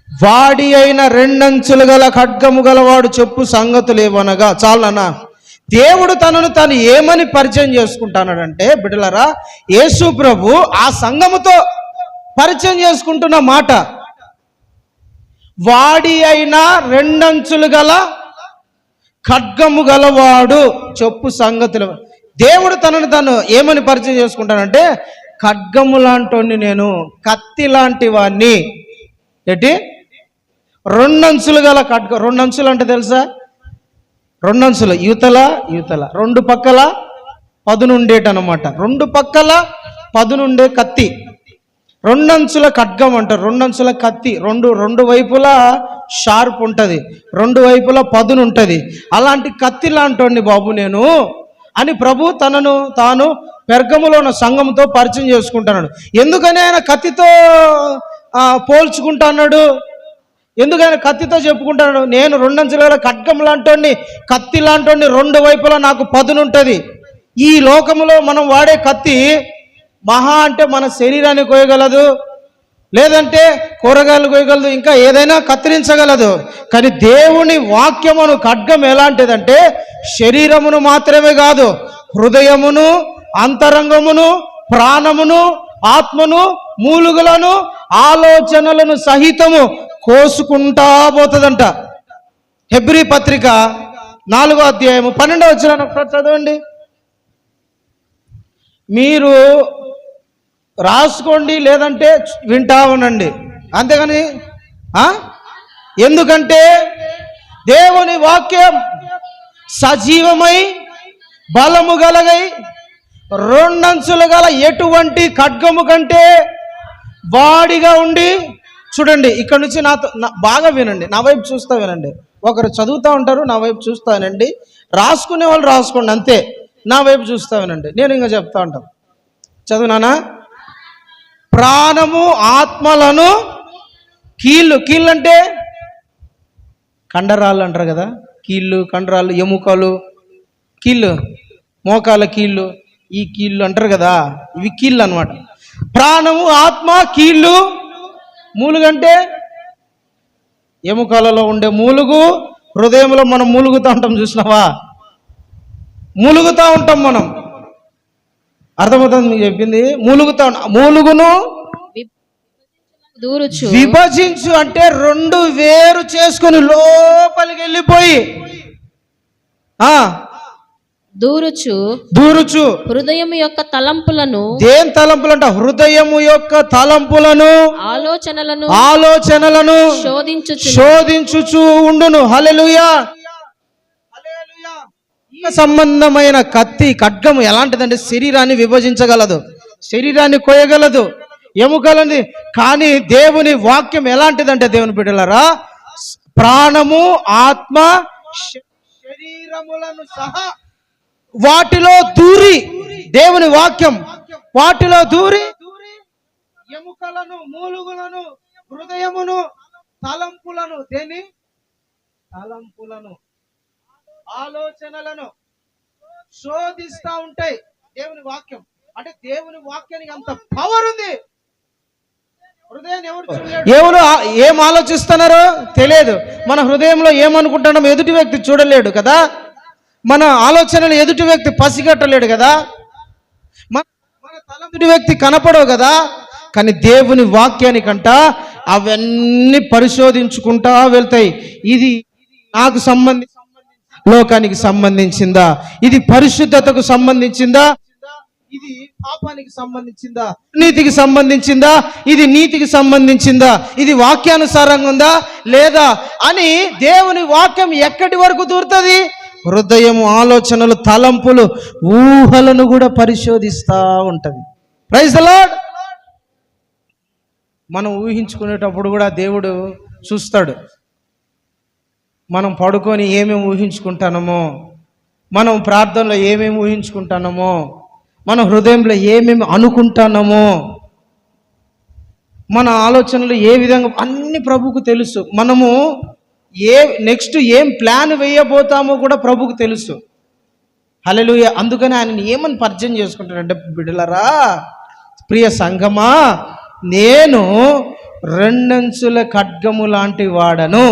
వాడి అయిన రెండంచులు గల ఖడ్గము గలవాడు చెప్పు సంగతులు ఏమనగా. చాలన్నా, దేవుడు తనను తాను ఏమని పరిచయం చేసుకుంటానంటే బిడ్డలారా, యేసు ప్రభు ఆ సంఘముతో పరిచయం చేసుకుంటున్న మాట, వాడి అయిన రెండంచులు గల ఖడ్గము గలవాడు చెప్పు సంగతులు. దేవుడు తనను తాను ఏమని పరిచయం చేసుకుంటానంటే ఖడ్గము లాంటి నేను, కత్తి లాంటి వాడిని. ఏంటి? రెండంచులు గల ఖడ్గం. రెండంచులు అంటే తెలుసా? రెండంచులు యువతల రెండు పక్కల పదునుండేటనమాట. రెండు పక్కల పదునుండే కత్తి రెండంచుల ఖడ్గం అంటారు. రెండంచుల కత్తి, రెండు వైపులా షార్ప్ ఉంటుంది, రెండు వైపులా పదును ఉంటుంది. అలాంటి కత్తి లాంటి బాబు నేను అని ప్రభు తనను తాను పెర్గములో ఉన్న సంఘంతో పరిచయం చేసుకుంటున్నాడు. ఎందుకని ఆయన కత్తితో పోల్చుకుంటున్నాడు? ఎందుకని కత్తితో చెప్పుకుంటాడు, నేను రెండంచుల ఖడ్గం లాంటి కత్తి లాంటి రెండు వైపులా నాకు పదునుంటుంది. ఈ లోకంలో మనం వాడే కత్తి మహా అంటే మన శరీరాన్ని కోయగలదు, లేదంటే కూరగాయలు కోయగలదు, ఇంకా ఏదైనా కత్తిరించగలదు. కానీ దేవుని వాక్యమును ఖడ్గం ఎలాంటిదంటే శరీరమును మాత్రమే కాదు, హృదయమును, అంతరంగమును, ప్రాణమును, ఆత్మను, మూలుగులను, ఆలోచనలను సహితము కోసుకుంటా పోతుందంట. హెబ్రీ పత్రిక 4వ అధ్యాయము 12వ వచనం ఒకసారి చదవండి. మీరు రాసుకోండి, లేదంటే వింటా ఉండండి, అంతేగాని ఎందుకంటే దేవుని వాక్యం సజీవమై బలము గలగై రెండంచులు గల ఎటువంటి ఖడ్గము కంటే వాడిగా ఉండి, చూడండి ఇక్కడ నుంచి నాతో బాగా వినండి, నా వైపు చూస్తా వినండి. ఒకరు చదువుతూ ఉంటారు, నా వైపు చూస్తా వినండి. రాసుకునే వాళ్ళు రాసుకోండి, అంతే. నా వైపు చూస్తా వినండి, నేను ఇంకా చెప్తా ఉంటాను. చదువునానా? ప్రాణము ఆత్మలను కీళ్ళు అంటే కండరాళ్ళు అంటారు కదా, కీళ్ళు, కండరాలు, ఎముకలు, కీళ్ళు, మోకాల కీళ్ళు, ఈ కీళ్ళు అంటారు కదా, ఇవి కీళ్ళు అన్నమాట. ప్రాణము, ఆత్మ, కీళ్ళు. మూలుగంటే ఎముకలలో ఉండే మూలుగు, హృదయంలో మనం మూలుగుతూ ఉంటాం, చూసినావా? మూలుగుతూ ఉంటాం మనం. అర్థమవుతుంది మీకు చెప్పింది? మూలుగుతా ఉంటాం. మూలుగును విభజించు అంటే రెండు వేరు చేసుకుని లోపలికి వెళ్ళిపోయి దూరుచు హృదయము యొక్క తలంపులను. దేని తలంపులు అంట? హృదయము యొక్క తలంపులను, ఆలోచనలను శోధించుచు ఉండును. హల్లెలూయా. సంబంధమైన కత్తి, ఖడ్గము ఎలాంటిదంటే శరీరాన్ని విభజించగలదు, శరీరాన్ని కోయగలదు, ఎముకలని. కానీ దేవుని వాక్యం ఎలాంటిదంటే, దేవుని బిడ్డలారా, ప్రాణము, ఆత్మ, శరీరములను సహా వాటిలో దూరి, దేవుని వాక్యం వాటిలో దూరి ఎముకలను, మూలుగులను, హృదయమును, తలంపులను, దేని తలంపులను, ఆలోచనలను శోధిస్తా ఉంటాయి. దేవుని వాక్యం అంటే దేవుని వాక్యానికి అంత పవర్ ఉంది. ఎవరు ఏం ఆలోచిస్తున్నారో తెలియదు. మన హృదయంలో ఏమనుకుంటున్నాం ఎదుటి వ్యక్తి చూడలేడు కదా, మన ఆలోచనలు ఎదుటి వ్యక్తి పసిగట్టలేడు కదా, మన ఎదుటి వ్యక్తి కనపడవు కదా. కానీ దేవుని వాక్యానికంట అవన్నీ పరిశోధించుకుంటా వెళ్తాయి. ఇది నాకు లోకానికి సంబంధించిందా, ఇది పరిశుద్ధతకు సంబంధించిందా, ఇది పాపానికి సంబంధించిందా, నీతికి సంబంధించిందా, ఇది నీతికి సంబంధించిందా, ఇది వాక్యానుసారంగా ఉందా లేదా అని దేవుని వాక్యం ఎక్కడి వరకు దూరుతుంది? హృదయము, ఆలోచనలు, తలంపులు, ఊహలను కూడా పరిశోధిస్తూ ఉంటుంది. Praise the lord. మనం ఊహించుకునేటప్పుడు కూడా దేవుడు చూస్తాడు. మనం పడుకొని ఏమేమి ఊహించుకుంటానమో, మనం ప్రార్థనలో ఏమేమి ఊహించుకుంటానమో, మన హృదయంలో ఏమేమి అనుకుంటానమో, మన ఆలోచనలు ఏ విధంగా అన్ని ప్రభువుకు తెలుసు. మనము నెక్స్ట్ ఏం ప్లాన్ వేయబోతామో కూడా ప్రభువుకు తెలుసు. హల్లెలూయా. అందుకని ఆయనని ఏమని పరిచయం చేసుకుంటాడంటే, బిడ్డలరా, ప్రియ సంఘమా, నేను రెండంచుల ఖడ్గము లాంటి వాడను,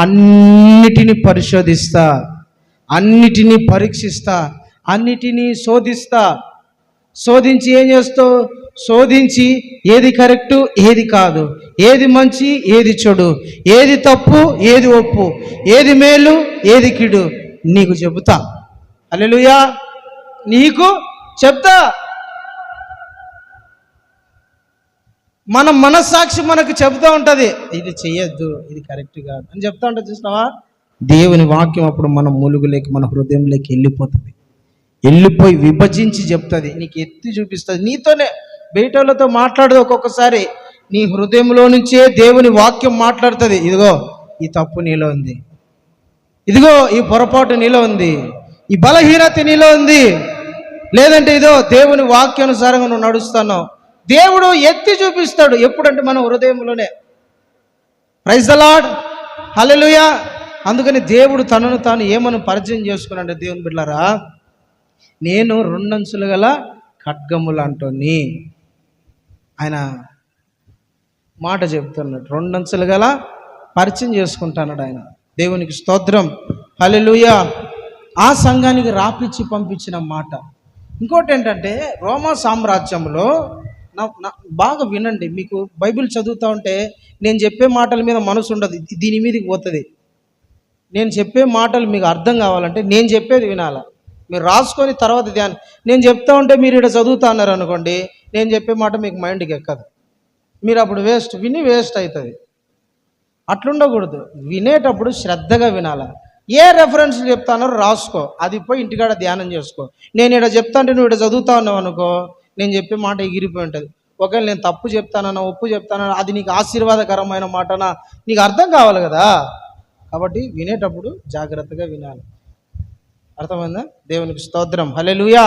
అన్నిటినీ పరిశోధిస్తా, అన్నిటినీ పరీక్షిస్తా, అన్నిటినీ శోధించి ఏం చేస్తావు? శోధించి ఏది కరెక్టు, ఏది కాదు, ఏది మంచి, ఏది చెడు, ఏది తప్పు, ఏది ఒప్పు, ఏది మేలు, ఏది కీడు నీకు చెబుతా. హల్లెలూయా. నీకు చెప్తా. మన మనస్సాక్షి మనకు చెబుతూ ఉంటుంది, ఇది చెయ్యొద్దు, ఇది కరెక్ట్ కాదు అని చెప్తా ఉంటుంది. చూసినావా? దేవుని వాక్యం అప్పుడు మన మూలుగులేకి, మన హృదయంలోకి వెళ్ళిపోయి విభజించి చెప్తుంది, నీకు ఎత్తి చూపిస్తుంది. నీతోనే, బయటలతో మాట్లాడదు. ఒక్కొక్కసారి నీ హృదయంలో నుంచే దేవుని వాక్యం మాట్లాడుతుంది. ఇదిగో ఈ తప్పు నీలో ఉంది, ఇదిగో ఈ పొరపాటు నీలో ఉంది, ఈ బలహీనత నీలో ఉంది, లేదంటే ఇదో దేవుని వాక్యానుసారంగా నువ్వు నడుస్తున్నావు. దేవుడు ఎత్తి చూపిస్తాడు. ఎప్పుడంటే మన హృదయంలోనే. ప్రైజ్ ద లార్డ్, హల్లెలూయా. అందుకని దేవుడు తనను తాను ఏమని పరిచయం చేసుకున్నాడు దేవుని బిడ్డలారా, నేను రెండంచులు గల ఖడ్గములంటోని. ఆయన మాట చెప్తున్నాడు, రెండంచులు గల పరిచయం చేసుకుంటున్నాడు ఆయన. దేవునికి స్తోత్రం, హల్లెలూయా. ఆ సంఘానికి రాపిచ్చి పంపించిన మాట. ఇంకోటి ఏంటంటే, రోమా సామ్రాజ్యంలో బాగా వినండి, మీకు బైబిల్ చదువుతూ ఉంటే నేను చెప్పే మాటల మీద మనసు ఉండదు, దీని మీదకి పోతుంది. నేను చెప్పే మాటలు మీకు అర్థం కావాలంటే నేను చెప్పేది వినాలా. మీరు రాసుకొని తర్వాత ధ్యానం. నేను చెప్తా ఉంటే మీరు ఇక్కడ చదువుతా అన్నారు అనుకోండి, నేను చెప్పే మాట మీకు మైండ్కి ఎక్కదు, మీరు అప్పుడు విని వేస్ట్ అవుతుంది. అట్లుండకూడదు. వినేటప్పుడు శ్రద్ధగా వినాలా. ఏ రెఫరెన్స్లు చెప్తానో రాసుకో, అది పోయి ఇంటికాడ ధ్యానం చేసుకో. నేను ఇక్కడ చెప్తా అంటే నువ్వు ఇక్కడ చదువుతా ఉన్నావు అనుకో, నేను చెప్పే మాట ఎగిరిపోయి ఉంటుంది. ఒకవేళ నేను తప్పు చెప్తానన్నా ఒప్పు చెప్తానన్నా అది నీకు ఆశీర్వాదకరమైన మాటనా, నీకు అర్థం కావాలి కదా. కాబట్టి వినేటప్పుడు జాగ్రత్తగా వినాలి. అర్థమైందా? దేవునికి స్తోత్రం, హల్లెలూయా.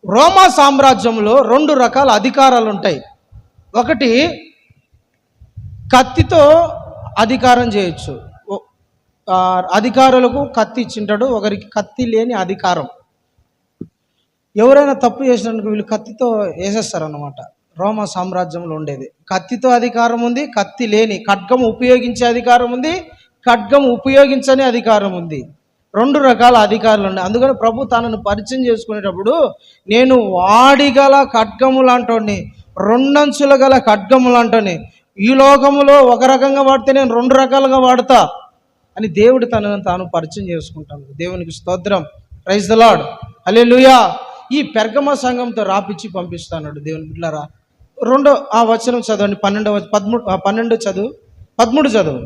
రోమా సామ్రాజ్యంలో 2 రకాల అధికారాలు ఉంటాయి. ఒకటి, కత్తితో అధికారం చేయొచ్చు. అధికారులకు కత్తి ఇచ్చింటాడు, ఒకరికి కత్తి లేని అధికారం. ఎవరైనా తప్పు చేసినందుకు వీళ్ళు కత్తితో వేసేస్తారన్నమాట. రోమా సామ్రాజ్యంలో ఉండేది కత్తితో అధికారం ఉంది, కత్తి లేని ఖడ్గం ఉపయోగించే అధికారం ఉంది, ఖడ్గం ఉపయోగించని అధికారం ఉంది. 2 రకాల అధికారులు ఉన్నాయి. అందుకని ప్రభు తనను పరిచయం చేసుకునేటప్పుడు నేను వాడిగల ఖడ్గము లాంటోని, 2 అంచుల గల ఖడ్గము లాంటోని. ఈ లోకములో ఒక రకంగా వాడితే నేను 2 రకాలుగా వాడతా అని దేవుడు తనను తాను పరిచయం చేసుకుంటాను. దేవునికి స్తోత్రం, ప్రైజ్ ద లార్డ్, హల్లెలూయా. ఈ పెర్గమ సంఘంతో రాపిచ్చి పంపిస్తాడు దేవుని బిడ్డలారా. 2వ వచనం చదవండి, 12 చదువు, 13 చదువు.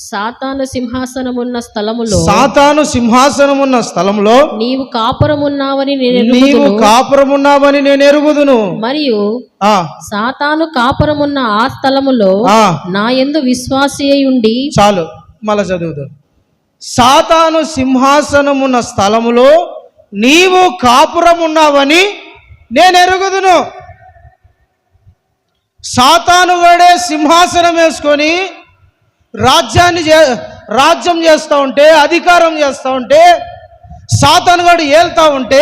సాతాను సింహాసనమున్న స్థలములో, సాతాను సింహాసనమున్న స్థలంలో నీవు కాపురమున్నావని నేను ఎరుగుదును. మరియు సాతాను కాపురమున్న ఆ స్థలములో నా యందు విశ్వాసి అయి ఉండి. చాలు, మళ్ళా చదువుదు. సాతాను సింహాసనమున్న స్థలములో నీవు కాపురమున్నావని నేను ఎరుగుదును. సాతాను వాడే సింహాసనం వేసుకొని రాజ్యం చేస్తూ ఉంటే, అధికారం చేస్తూ ఉంటే, సాతాను వాడు ఏళ్తా ఉంటే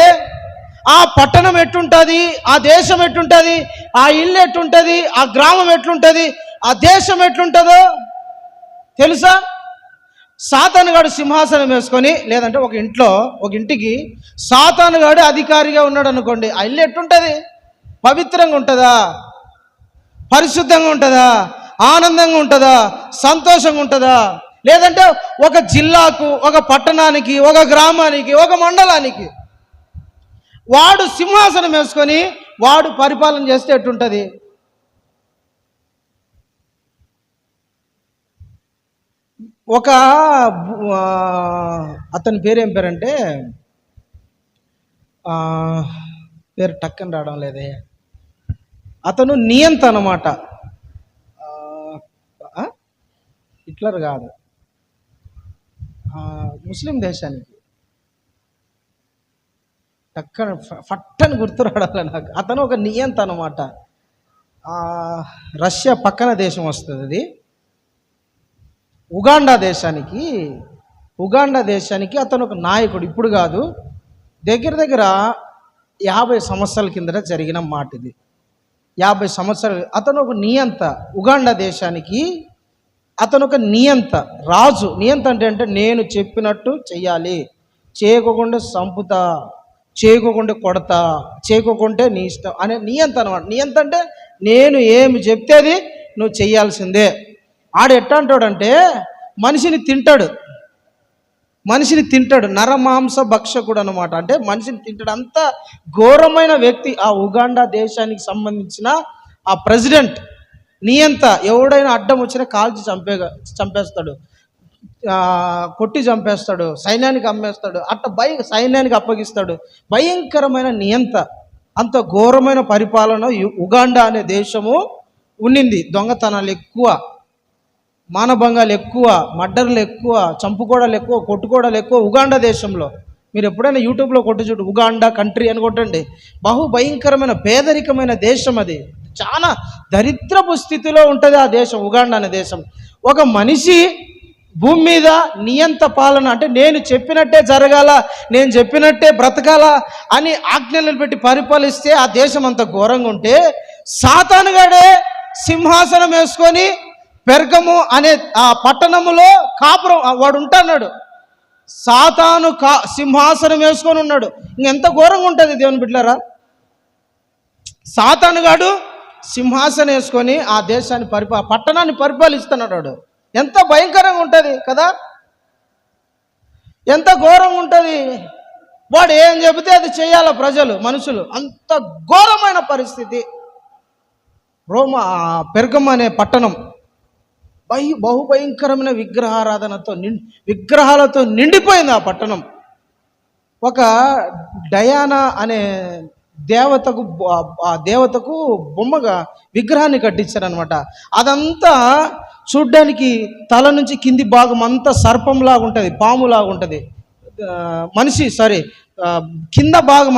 ఆ పట్టణం ఎట్టుంటుంది, ఆ దేశం ఎట్టుంటుంది, ఆ ఇల్లు ఎట్టుంటుంది, ఆ గ్రామం ఎట్లుంటుంది, ఆ దేశం ఎట్లుంటుందో తెలుసా? సాతానుగాడు సింహాసనం వేసుకొని, లేదంటే ఒక ఇంటికి సాతానుగాడు అధికారిగా ఉన్నాడు అనుకోండి, ఆ ఇల్లు ఎట్టుంటుంది? పవిత్రంగా ఉంటుందా? పరిశుద్ధంగా ఉంటుందా? ఆనందంగా ఉంటుందా? సంతోషంగా ఉంటుందా? లేదంటే ఒక జిల్లాకు, ఒక పట్టణానికి, ఒక గ్రామానికి, ఒక మండలానికి వాడు సింహాసనం వేసుకొని వాడు పరిపాలన చేస్తే ఎట్టుంటుంది? ఒక అతని పేరు ఏం పేరంటే, పేరు టక్కని రావడం లేదే. అతను నియంత అన్నమాట. హిట్లర్ కాదు, ముస్లిం దేశానికి టక్కన ఫట్టని గుర్తు రావడం నాకు. అతను ఒక నియంత అన్నమాట. రష్యా పక్కన దేశం వస్తుంది అది. ఉగాండా దేశానికి అతను ఒక నాయకుడు. ఇప్పుడు కాదు, దగ్గర 50 సంవత్సరాల కిందట జరిగిన మాట ఇది. 50 సంవత్సరాలు. అతను ఒక నియంత. ఉగాండా దేశానికి అతను ఒక నియంత, రాజు. నియంత అంటే నేను చెప్పినట్టు చెయ్యాలి, చేయకోకుండా సంపుతా, చేయకోకుండా కొడతా, చేయకోకుంటే నీ ఇష్టం అనే నియంత అనమాట. నియంత అంటే నేను ఏమి చెప్తే అది నువ్వు చెయ్యాల్సిందే. ఆడు ఎట్టంటాడంటే మనిషిని తింటాడు, నరమాంస భక్షకుడు అనమాట. అంటే మనిషిని తింటాడు. అంత ఘోరమైన వ్యక్తి ఆ ఉగాండా దేశానికి సంబంధించిన ఆ ప్రెసిడెంట్. నియంత. ఎవడైనా అడ్డం వచ్చినా కాల్చి చంపేస్తాడు, కొట్టి చంపేస్తాడు, సైన్యానికి అమ్మేస్తాడు, సైన్యానికి అప్పగిస్తాడు. భయంకరమైన నియంత. అంత ఘోరమైన పరిపాలన ఉగాండా అనే దేశము ఉండింది. దొంగతనాలు ఎక్కువ, మానభంగాలు ఎక్కువ, మర్డర్లు ఎక్కువ, చంపుకోవడాలు ఎక్కువ, కొట్టుకోవడాలు ఎక్కువ ఉగాండా దేశంలో. మీరు ఎప్పుడైనా యూట్యూబ్లో కొట్టి చూడు, ఉగాండా కంట్రీ అని కొట్టండి. భయంకరమైన పేదరికమైన దేశం అది. చాలా దరిద్రపు స్థితిలో ఉంటుంది ఆ దేశం, ఉగాండా అనే దేశం. ఒక మనిషి భూమి మీద నియంత పాలన అంటే నేను చెప్పినట్టే జరగాల, నేను చెప్పినట్టే బ్రతకాల అని ఆజ్ఞలను పెట్టి పరిపాలిస్తే ఆ దేశం అంత ఘోరంగా ఉంటే, సాతానుగాడే సింహాసనం వేసుకొని పెర్గము అనే ఆ పట్టణములో కాపురం వాడు ఉంటున్నాడు. సాతాను సింహాసనం వేసుకొని ఉన్నాడు. ఇంకెంత ఘోరంగా ఉంటుంది దేవుని బిడ్డలారా. సాతానుగాడు సింహాసనం వేసుకొని ఆ దేశాన్ని పట్టణాన్ని పరిపాలిస్తున్నాడు. వాడు ఎంత భయంకరంగా ఉంటుంది కదా, ఎంత ఘోరంగా ఉంటుంది. వాడు ఏం చెబితే అది చేయాల ప్రజలు, మనుషులు. అంత ఘోరమైన పరిస్థితి. పెర్గము అనే పట్టణం బహుభయంకరమైన విగ్రహాలతో నిండిపోయింది ఆ పట్టణం. ఒక డయానా అనే దేవతకు బొమ్మగా విగ్రహాన్ని కట్టించారనమాట. అదంతా చూడ్డానికి తల నుంచి కింది భాగం అంతా సర్పంలాగా ఉంటుంది, పాములాగా ఉంటుంది. కింద భాగం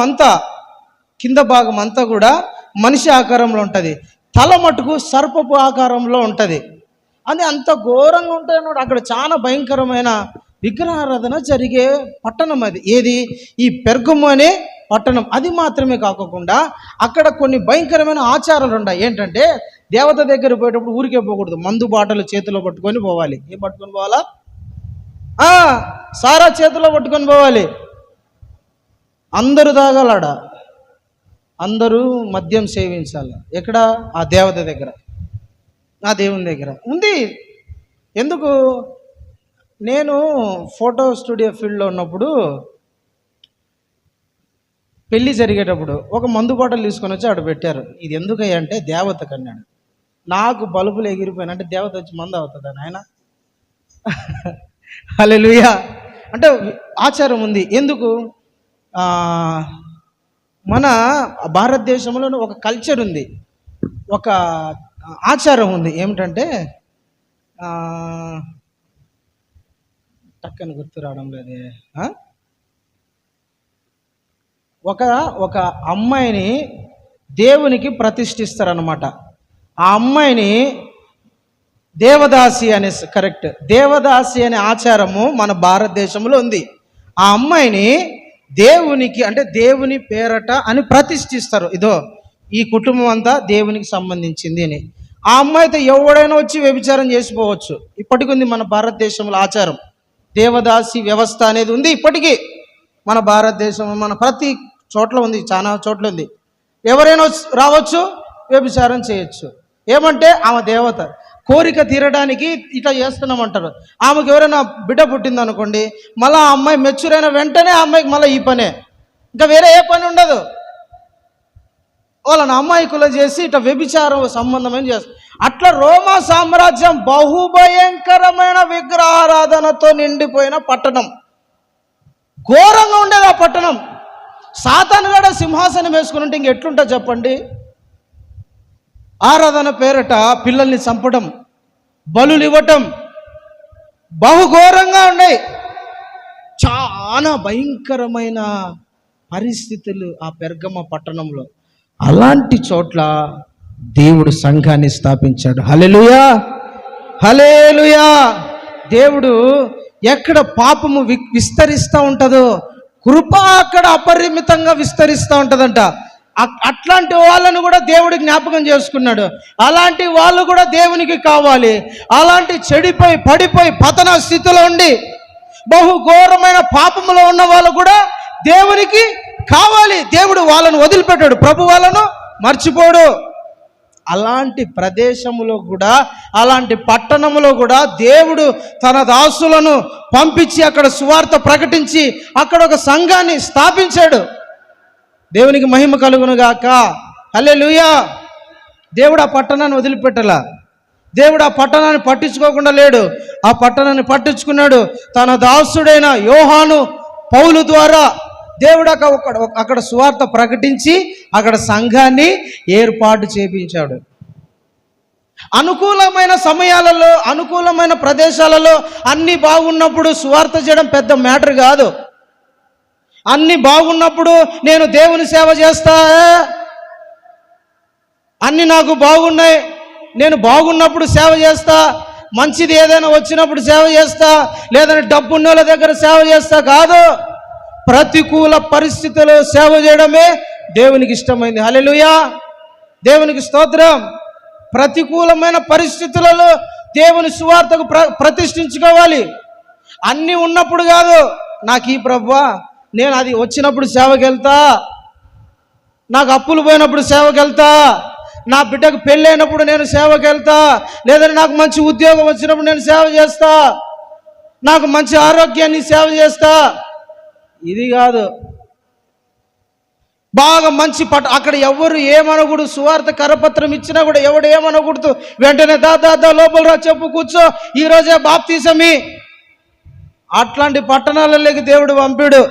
అంతా కూడా మనిషి ఆకారంలో ఉంటుంది, తల మటుకు సర్పపు ఆకారంలో ఉంటుంది. అని అంత ఘోరంగా ఉంటుంది అన్నమాట. అక్కడ చాలా భయంకరమైన విగ్రహారాధన జరిగే పట్టణం అది. ఏది? ఈ పెర్గము అనే పట్టణం. అది మాత్రమే కాకుండా అక్కడ కొన్ని భయంకరమైన ఆచారాలు ఉన్నాయి. ఏంటంటే, దేవత దగ్గర పోయేటప్పుడు ఊరికే పోకూడదు, మందు బాటలు చేతిలో పట్టుకొని పోవాలి. ఏం పట్టుకొని పోవాలా? సారా చేతిలో పట్టుకొని పోవాలి. అందరూ తాగాలాడ, అందరూ మద్యం సేవించాలి. ఎక్కడ? ఆ దేవత దగ్గర, ఆ దేవుని దగ్గర ఉంది. ఎందుకు? నేను ఫోటో స్టూడియో ఫీల్డ్లో ఉన్నప్పుడు పెళ్ళి జరిగేటప్పుడు ఒక మందు బాటలు తీసుకొని వచ్చి ఆడ పెట్టారు. ఇది ఎందుకయ్యా అంటే దేవతకు అన్నాడు. నాకు బలుపులు ఎగిరిపోయినా, అంటే దేవత వచ్చి మందు అవుతుందా నాయన? హల్లెలూయా. అంటే ఆచారం ఉంది. ఎందుకు? మన భారతదేశంలో ఒక కల్చర్ ఉంది, ఒక ఆచారం ఉంది. ఏమిటంటే, టక్కని గుర్తు రావడం లేదే. ఒక అమ్మాయిని దేవునికి ప్రతిష్ఠిస్తారనమాట. ఆ అమ్మాయిని దేవదాసి అనే, కరెక్ట్, దేవదాసి అనే ఆచారము మన భారతదేశంలో ఉంది. ఆ అమ్మాయిని దేవునికి, అంటే దేవుని పేరట అని ప్రతిష్ఠిస్తారు. ఇదో ఈ కుటుంబం అంతా దేవునికి సంబంధించింది అని. ఆ అమ్మాయితో ఎవడైనా వచ్చి వ్యభిచారం చేసిపోవచ్చు. ఇప్పటికి ఉంది మన భారతదేశంలో ఆచారం. దేవదాసి వ్యవస్థ అనేది ఉంది ఇప్పటికీ మన భారతదేశం, మన ప్రతి చోట్ల ఉంది, చాలా చోట్ల ఉంది. ఎవరైనా రావచ్చు, వ్యభిచారం చేయొచ్చు. ఏమంటే ఆమె దేవత, కోరిక తీరడానికి ఇట్లా చేస్తున్నామంటారు. ఆమెకు ఎవరైనా బిడ్డ పుట్టింది అనుకోండి, మళ్ళీ ఆ అమ్మాయి మెచ్యూర్ అయిన వెంటనే ఆ అమ్మాయికి మళ్ళీ ఈ పనే, ఇంకా వేరే ఏ పని ఉండదు. వాళ్ళని అమ్మాయికులు చేసి ఇట్లా వ్యభిచారం సంబంధమైన చేస్తారు. అట్లా రోమా సామ్రాజ్యం బహుభయంకరమైన విగ్రహారాధనతో నిండిపోయిన పట్టణం. ఘోరంగా ఉండేది ఆ పట్టణం. సాతాను కూడా సింహాసనం వేసుకుని ఉంటే ఇంకెట్లుంటా చెప్పండి. ఆరాధన పేరట పిల్లల్ని చంపడం, బలులు ఇవ్వటం బహుఘోరంగా ఉన్నాయి. చాలా భయంకరమైన పరిస్థితులు ఆ పెర్గమ పట్టణంలో. అలాంటి చోట్ల దేవుడు సంఘాన్ని స్థాపించాడు. హల్లెలూయా, హల్లెలూయా. దేవుడు ఎక్కడ పాపము విస్తరిస్తూ ఉంటుందో కృప అక్కడ అపరిమితంగా విస్తరిస్తూ ఉంటుందంట. అట్లాంటి వాళ్ళను కూడా దేవుడు జ్ఞాపకం చేసుకున్నాడు. అలాంటి వాళ్ళు కూడా దేవునికి కావాలి. అలాంటి చెడిపోయి పడిపోయి పతన స్థితిలో ఉండి బహుఘోరమైన పాపములో ఉన్న వాళ్ళు కూడా దేవునికి కావాలి. దేవుడు వాళ్ళను వదిలిపెట్టాడు, ప్రభు వాళ్ళను మర్చిపోడు. అలాంటి ప్రదేశములో కూడా, అలాంటి పట్టణములో కూడా దేవుడు తన దాసులను పంపించి అక్కడ సువార్త ప్రకటించి అక్కడ ఒక సంఘాన్ని స్థాపించాడు. దేవునికి మహిమ కలుగును గాక. హల్లెలూయా. దేవుడు ఆ పట్టణాన్ని వదిలిపెట్టలా. దేవుడు ఆ పట్టణాన్ని పట్టించుకోకుండా లేడు. ఆ పట్టణాన్ని పట్టించుకున్నాడు. తన దాసుడైన యోహాను పౌలు ద్వారా దేవుడు అక్కడ సువార్త ప్రకటించి అక్కడ సంఘాన్ని ఏర్పాటు చేయించాడు. అనుకూలమైన సమయాలలో, అనుకూలమైన ప్రదేశాలలో అన్నీ బాగున్నప్పుడు సువార్త చేయడం పెద్ద మ్యాటర్ కాదు. అన్నీ బాగున్నప్పుడు నేను దేవుని సేవ చేస్తా, అన్నీ నాకు బాగున్నాయి, నేను బాగున్నప్పుడు సేవ చేస్తా, మంచిది ఏదైనా వచ్చినప్పుడు సేవ చేస్తా, లేదంటే డబ్బు ఉన్న వాళ్ళ దగ్గర సేవ చేస్తా కాదు. ప్రతికూల పరిస్థితుల్లో సేవ చేయడమే దేవునికి ఇష్టమైంది. హల్లెలూయా, దేవునికి స్తోత్రం. ప్రతికూలమైన పరిస్థితులలో దేవుని సువార్తకు ప్రతిష్ఠించుకోవాలి. అన్నీ ఉన్నప్పుడు కాదు, నాకు ఈ ప్రభువా నేను అది వచ్చినప్పుడు సేవకి వెళ్తా, నాకు అప్పులు పోయినప్పుడు సేవకి వెళ్తా, నా బిడ్డకు పెళ్ళి అయినప్పుడు నేను సేవకి వెళ్తా, లేదంటే నాకు మంచి ఉద్యోగం వచ్చినప్పుడు నేను సేవ చేస్తా, నాకు మంచి ఆరోగ్యాన్ని సేవ చేస్తా. ఇది కాదు. బాగా మంచి అక్కడ ఎవరు ఏమనకూడదు. సువార్త కరపత్రం ఇచ్చినా కూడా ఎవడు ఏమనకూడదు. వెంటనే దా లోపల రా, చెప్పు, కూర్చో, ఈరోజే బాప్తీసమి. అట్లాంటి పట్టణాలలోకి దేవుడు పంపిడు.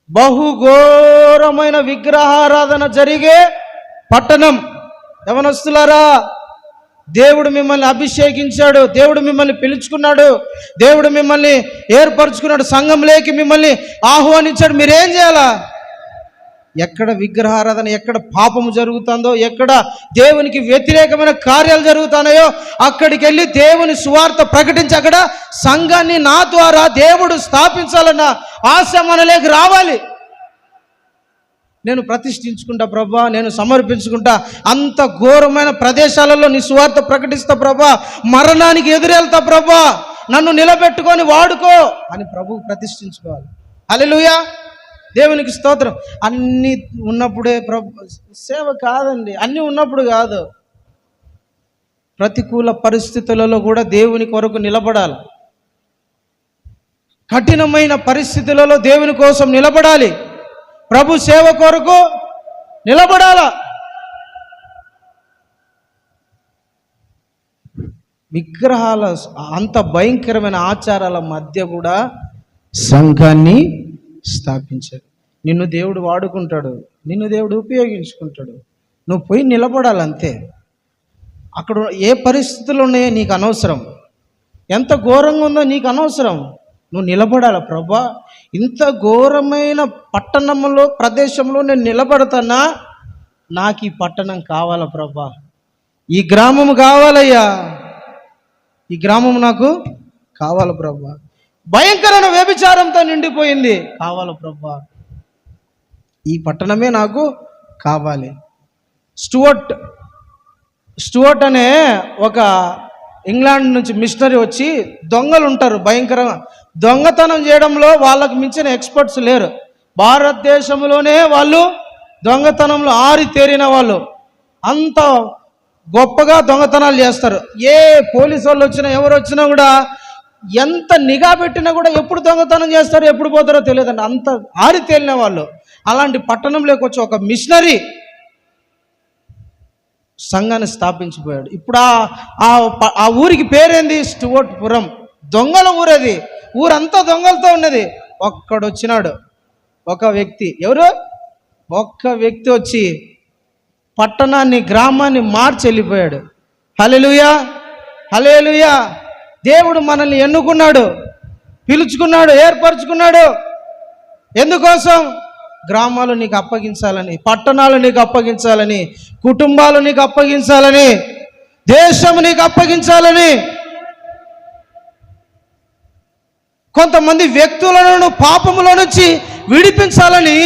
బహుఘోరమైన విగ్రహారాధన జరిగే పట్టణం. యవనస్తులారా, దేవుడు మిమ్మల్ని అభిషేకించాడు, దేవుడు మిమ్మల్ని పిలుచుకున్నాడు, దేవుడు మిమ్మల్ని ఏర్పరచుకున్నాడు, సంఘంలోకి మిమ్మల్ని ఆహ్వానించాడు. మీరేం చేయాలా? ఎక్కడ విగ్రహారాధన, ఎక్కడ పాపము జరుగుతుందో, ఎక్కడ దేవునికి వ్యతిరేకమైన కార్యాలు జరుగుతున్నాయో అక్కడికి వెళ్ళి దేవుని సువార్త ప్రకటించి అక్కడ సంఘాన్ని నా ద్వారా దేవుడు స్థాపించాలన్న ఆశ మనలోకి రావాలి. నేను ప్రతిష్ఠించుకుంటా ప్రభా, నేను సమర్పించుకుంటా, అంత ఘోరమైన ప్రదేశాలలో నీ సువార్త ప్రకటిస్తా ప్రభా, మరణానికి ఎదురెళ్తా ప్రభా, నన్ను నిలబెట్టుకొని వాడుకో అని ప్రభువు ప్రతిష్ఠించుకోవాలి. హల్లెలూయా, దేవునికి స్తోత్రం. అన్నీ ఉన్నప్పుడే సేవ కాదండి, అన్నీ ఉన్నప్పుడు కాదు. ప్రతికూల పరిస్థితులలో కూడా దేవుని కొరకు నిలబడాలి. కఠినమైన పరిస్థితులలో దేవుని కోసం నిలబడాలి. ప్రభు సేవ కొరకు నిలబడాల. విగ్రహాల అంత భయంకరమైన ఆచారాల మధ్య కూడా సంఘాన్ని స్థాపించాడు. నిన్ను దేవుడు వాడుకుంటాడు, నిన్ను దేవుడు ఉపయోగించుకుంటాడు. నువ్వు పోయి నిలబడాలంతే. అక్కడ ఏ పరిస్థితులు ఉన్నాయో నీకు అనవసరం, ఎంత ఘోరంగా ఉందో నీకు అనవసరం. నువ్వు నిలబడాల. ప్రభా, ఇంత ఘోరమైన పట్టణంలో ప్రదేశంలో నేను నిలబడతానా, నాకు ఈ పట్టణం కావాలా ప్రభా, ఈ గ్రామం కావాలయ్యా, ఈ గ్రామం నాకు కావాలి ప్రభా. భయంకరమైన వ్యభిచారంతో నిండిపోయింది, కావాలి ప్రభా, ఈ పట్టణమే నాకు కావాలి. స్టూవర్ట్ అనే ఒక ఇంగ్లాండ్ నుంచి మిషనరీ వచ్చి, దొంగలు ఉంటారు భయంకరంగా, దొంగతనం చేయడంలో వాళ్ళకు మించిన ఎక్స్పర్ట్స్ లేరు. భారతదేశంలోనే వాళ్ళు దొంగతనంలో ఆరితేరిన వాళ్ళు, అంత గొప్పగా దొంగతనాలు చేస్తారు. ఏ పోలీసు వాళ్ళు వచ్చినా ఎవరు వచ్చినా కూడా ఎంత నిఘా పెట్టినా కూడా ఎప్పుడు దొంగతనం చేస్తారో ఎప్పుడు పోతారో తెలియదండి, అంత ఆరితేలిన వాళ్ళు. అలాంటి పట్టణంలోకి వచ్చి ఒక మిషనరీ సంఘాన్ని స్థాపించిపోయాడు. ఇప్పుడు ఆ ఊరికి పేరేంది? స్టూవర్ట్పురం. దొంగల ఊరది, ఊరంతా దొంగలతో ఉన్నది. ఒక్కడొచ్చినాడు, ఒక వ్యక్తి. ఎవరు? ఒక్క వ్యక్తి వచ్చి పట్టణాన్ని, గ్రామాన్ని మార్చి వెళ్ళిపోయాడు. హల్లెలూయా, హల్లెలూయా. దేవుడు మనల్ని ఎన్నుకున్నాడు, పిలుచుకున్నాడు, ఏర్పరచుకున్నాడు. ఎందుకోసం? గ్రామాలు నీకు అప్పగించాలని, పట్టణాలు నీకు అప్పగించాలని, కుటుంబాలు నీకు అప్పగించాలని, దేశం నీకు అప్పగించాలని, కొంతమంది వ్యక్తులను పాపములో నుంచి విడిపించాలని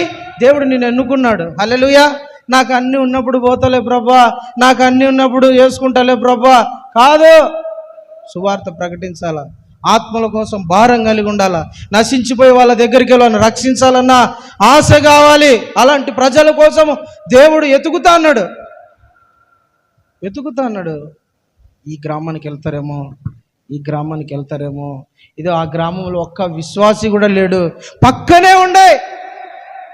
దేవుడు నిన్ను ఎన్నుకున్నాడు. హల్లెలూయా. నాకు అన్నీ ఉన్నప్పుడు పోతలే ప్రభా, నాకు అన్నీ ఉన్నప్పుడు చేసుకుంటాలే ప్రభా కాదు. సువార్త ప్రకటించాలా, ఆత్మల కోసం భారం కలిగి ఉండాలా, నశించిపోయి వాళ్ళ దగ్గరికి వెళ్ళాలని రక్షించాలన్న ఆశ కావాలి. అలాంటి ప్రజల కోసం దేవుడు వెతుకుతా అన్నాడు. ఈ గ్రామానికి వెళ్తారేమో, ఈ గ్రామానికి వెళ్తారేమో. ఇదో ఆ గ్రామంలో ఒక్క విశ్వాసి కూడా లేడు, పక్కనే ఉండే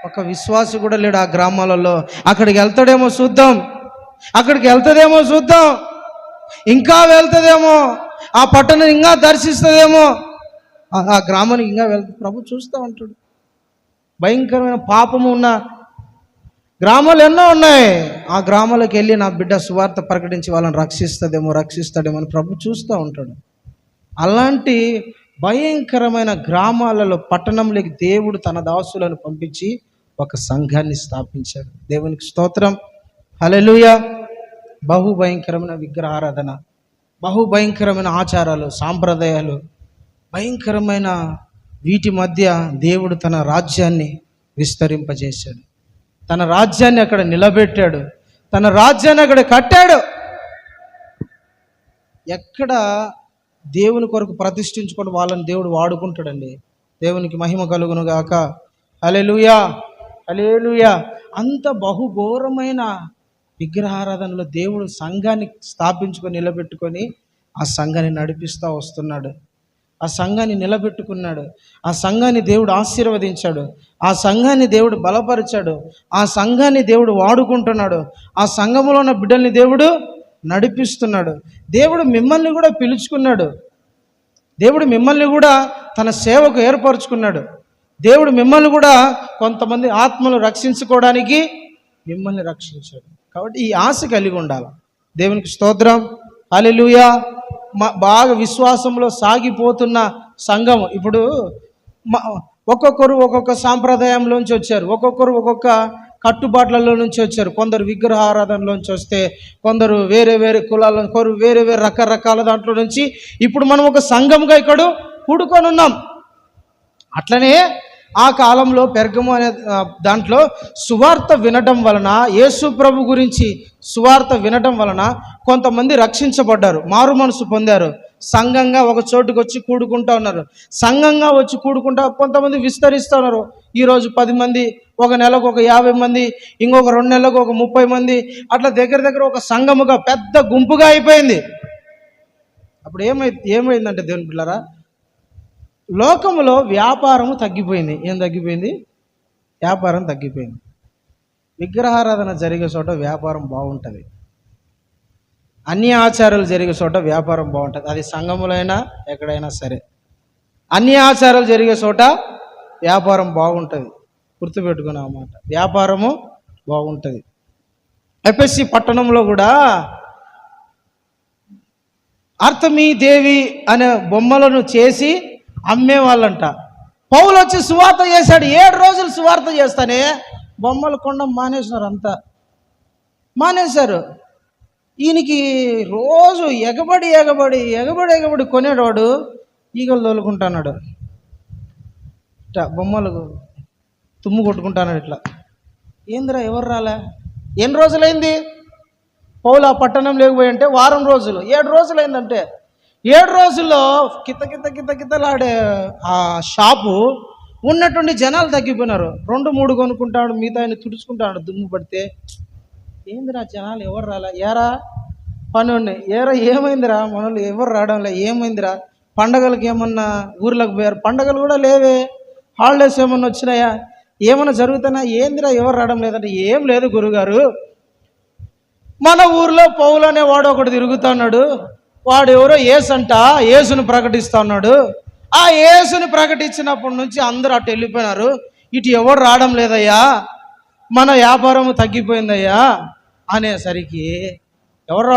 ఒక విశ్వాసి కూడా లేడు ఆ గ్రామాలలో. అక్కడికి వెళ్తాడేమో చూద్దాం, అక్కడికి వెళ్తుందేమో చూద్దాం, ఇంకా వెళ్తుందేమో, ఆ పట్టణం ఇంకా దర్శిస్తుందేమో, ఆ గ్రామానికి ఇంకా ప్రభు చూస్తూ ఉంటాడు. భయంకరమైన పాపము ఉన్న గ్రామాలు ఎన్నో ఉన్నాయి. ఆ గ్రామాలకు వెళ్ళి నా బిడ్డ సువార్త ప్రకటించి వాళ్ళని రక్షిస్తాడేమో అని ప్రభు చూస్తూ ఉంటాడు. అలాంటి భయంకరమైన గ్రామాలలో, పట్టణంలోకి దేవుడు తన దాసులను పంపించి ఒక సంఘాన్ని స్థాపించాడు. దేవునికి స్తోత్రం, హల్లెలూయా. బహు భయంకరమైన విగ్రహారాధన బహుభయంకరమైన ఆచారాలు, సాంప్రదాయాలు, భయంకరమైన వీటి మధ్య దేవుడు తన రాజ్యాన్ని విస్తరింపజేశాడు. తన రాజ్యాన్ని అక్కడ నిలబెట్టాడు. తన రాజ్యాన్ని అక్కడ కట్టాడు. ఎక్కడ దేవుని కొరకు ప్రతిష్ఠించుకొని వాళ్ళని దేవుడు వాడుకుంటాడండి. దేవునికి మహిమ కలుగును గాక. హల్లెలూయా, హల్లెలూయా. అంత బహుఘోరమైన విగ్రహారాధనలో దేవుడు సంఘాన్ని స్థాపించుకొని నిలబెట్టుకొని ఆ సంఘాన్ని నడిపిస్తూ వస్తున్నాడు. ఆ సంఘాన్ని నిలబెట్టుకున్నాడు. ఆ సంఘాన్ని దేవుడు ఆశీర్వదించాడు. ఆ సంఘాన్ని దేవుడు బలపరిచాడు. ఆ సంఘాన్ని దేవుడు వాడుకుంటున్నాడు. ఆ సంఘములో ఉన్న బిడ్డల్ని దేవుడు నడిపిస్తున్నాడు. దేవుడు మిమ్మల్ని కూడా పిలుచుకున్నాడు. దేవుడు మిమ్మల్ని కూడా తన సేవకు ఏర్పరచుకున్నాడు. దేవుడు మిమ్మల్ని కూడా కొంతమంది ఆత్మలు రక్షించుకోవడానికి మిమ్మల్ని రక్షించాడు. కాబట్టి ఈ ఆశ కలిగి ఉండాలి. దేవునికి స్తోత్రం, హల్లెలూయా. బాగా విశ్వాసంలో సాగిపోతున్న సంఘం. ఇప్పుడు ఒక్కొక్కరు ఒక్కొక్క సాంప్రదాయంలోంచి వచ్చారు. ఒక్కొక్కరు ఒక్కొక్క కట్టుబాట్లలో నుంచి వచ్చారు. కొందరు విగ్రహారాధనలోంచి వస్తే, కొందరు వేరే వేరే కులాల, కొందరు వేరే వేరే రకరకాల దాంట్లో నుంచి ఇప్పుడు మనం ఒక సంఘంగా ఇక్కడ కూడుకొని ఉన్నాం. అట్లనే ఆ కాలంలో పెర్గము అనే దాంట్లో సువార్త వినటం వలన, యేసు ప్రభు గురించి సువార్త వినటం వలన కొంతమంది రక్షించబడ్డారు, మారు మనసు పొందారు. సంఘంగా ఒక చోటుకు వచ్చి కూడుకుంటా ఉన్నారు. సంఘంగా వచ్చి కూడుకుంటా కొంతమంది విస్తరిస్తూ ఉన్నారు. ఈరోజు 10 మంది, ఒక నెలకు ఒక 50 మంది, ఇంకొక 2 నెలలకు ఒక 30 మంది, అట్లా దగ్గర దగ్గర ఒక సంఘముగా పెద్ద గుంపుగా అయిపోయింది. అప్పుడు ఏమైందంటే దేవుని పిల్లరా, లోకములో వ్యాపారము తగ్గిపోయింది. ఏం తగ్గిపోయింది? వ్యాపారం తగ్గిపోయింది. విగ్రహారాధన జరిగే చోట వ్యాపారం బాగుంటుంది. అన్ని ఆచారాలు జరిగే చోట వ్యాపారం బాగుంటుంది. అది సంఘములైనా ఎక్కడైనా సరే, అన్ని ఆచారాలు జరిగే చోట వ్యాపారం బాగుంటుంది. గుర్తుపెట్టుకునే అన్నమాట, వ్యాపారము బాగుంటుంది. ఎఫెసీ పట్టణంలో కూడా అర్తమీ దేవి అనే బొమ్మలను చేసి అమ్మేవాళ్ళంట. పౌలు వచ్చి సువార్త చేశాడు. 7 రోజులు సువార్త చేస్తానే బొమ్మలు కొండం మానేసినారు. అంతా మానేశారు. ఈయనకి రోజు ఎగబడి ఎగబడి ఎగబడి ఎగబడి కొనేవాడు ఈగలు తోలుకుంటున్నాడు. ఇట్లా బొమ్మలు తుమ్ము కొట్టుకుంటున్నాడు. ఇట్లా ఏందిరా, ఎవరు రాలే? ఎన్ని రోజులైంది పౌలు ఆ పట్టణం లేకపోయి అంటే? వారం రోజులు, 7 రోజులైందంటే. 7 రోజుల్లో కితలాడే ఆ షాపు ఉన్నటువంటి జనాలు తగ్గిపోయినారు. 2-3 కొనుక్కుంటాడు, మిగతా ఆయన తుడుచుకుంటాడు దుమ్ము పడితే. ఏందిరా జనాలు ఎవరు రాలే? ఏరా పని ఉన్నాయి, ఏరా ఏమైందిరా మనోళ్ళు ఎవరు రావడంలే, ఏమైందిరా? పండగలకు ఏమన్నా ఊర్లకు పోయారు? పండగలు కూడా లేవే. హాలిడేస్ ఏమన్నా వచ్చినాయా? ఏమన్నా జరుగుతున్నా? ఏందిరా ఎవరు రావడం లేదంటే, ఏం లేదు గురుగారు, మన ఊర్లో పౌలు అనే వాడు ఒకడు తిరుగుతున్నాడు. వాడు ఎవరో యేసంట, యేసును ప్రకటిస్తా ఉన్నాడు. ఆ యేసుని ప్రకటించినప్పటి నుంచి అందరూ అటు వెళ్ళిపోయినారు. ఇటు ఎవరు రావడం లేదయ్యా, మన వ్యాపారం తగ్గిపోయిందయ్యా అనేసరికి ఎవరు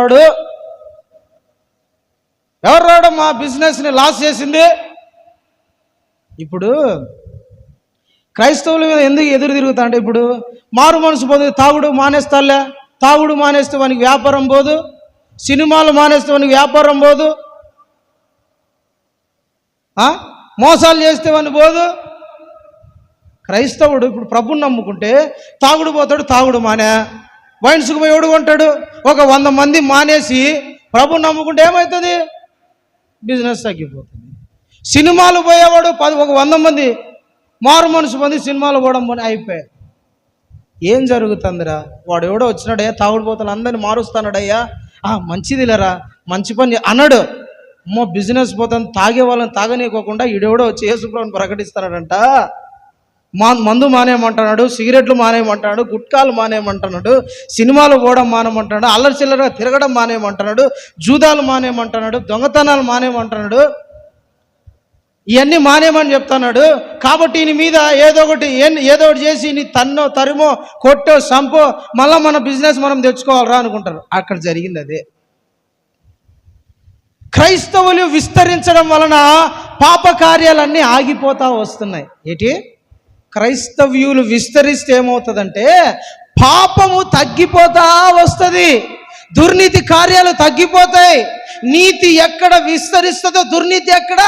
రావడం మా బిజినెస్ని లాస్ చేసింది. ఇప్పుడు క్రైస్తవుల మీద ఎందుకు ఎదురు తిరుగుతా అంటే, ఇప్పుడు మారు మనసు పోదు, తాగుడు మానేస్తాలే, తాగుడు మానేస్తే వానికి వ్యాపారం పోదు, సినిమాలు మానేస్తే వానికి వ్యాపారం పోదు, మోసాలు చేస్తే వానికి పోదు. క్రైస్తవుడు ఇప్పుడు ప్రభుని నమ్ముకుంటే తాగుడు పోతాడు, తాగుడు మానే. వైన్స్కి పోయి ఎవడు కొంటాడు? ఒక 100 మంది మానేసి ప్రభుని నమ్ముకుంటే ఏమవుతుంది? బిజినెస్ తగ్గిపోతుంది. సినిమాలు పోయేవాడు ఒక 100 మంది మారు మనసు మంది సినిమాలు పోవడం అయిపోయాయి. ఏం జరుగుతుందిరా? వాడు ఎవడో వచ్చినాడయ్యా, తాగుడు పోతాడు, అందరిని మారుస్తున్నాడయ్యా, మంచిదిలేరా, మంచి పని అన్నాడు. అమ్మో బిజినెస్ పోతాను, తాగే వాళ్ళని తాగనీయకోకుండా ఈడెవడో వచ్చి యేసుప్రభుని ప్రకటిస్తున్నాడంట. మందు మానేయమంటున్నాడు, సిగరెట్లు మానేయమంటున్నాడు, గుట్కాలు మానేయమంటున్నాడు, సినిమాలు పోవడం మానేయమంటున్నాడు, అల్లరి చిల్లరగా తిరగడం మానేయమంటున్నాడు, జూదాలు మానేయమంటున్నాడు, దొంగతనాలు మానేయమంటున్నాడు, ఇవన్నీ మానేయమని చెప్తున్నాడు. కాబట్టి ఈయన మీద ఏదో ఒకటి చేసి నీ తన్నో తరిమో కొట్టో సంపో మళ్ళీ మన బిజినెస్ మనం తెచ్చుకోవాలరా అనుకుంటారు. అక్కడ జరిగింది అదే. క్రైస్తవులు విస్తరించడం వలన పాప కార్యాలన్నీ ఆగిపోతా వస్తున్నాయి. ఏంటి? క్రైస్తవ్యులు విస్తరిస్తే ఏమవుతుందంటే పాపము తగ్గిపోతా వస్తుంది. దుర్నీతి కార్యాలు తగ్గిపోతాయి. నీతి ఎక్కడ విస్తరిస్తుందో దుర్నీతి ఎక్కడ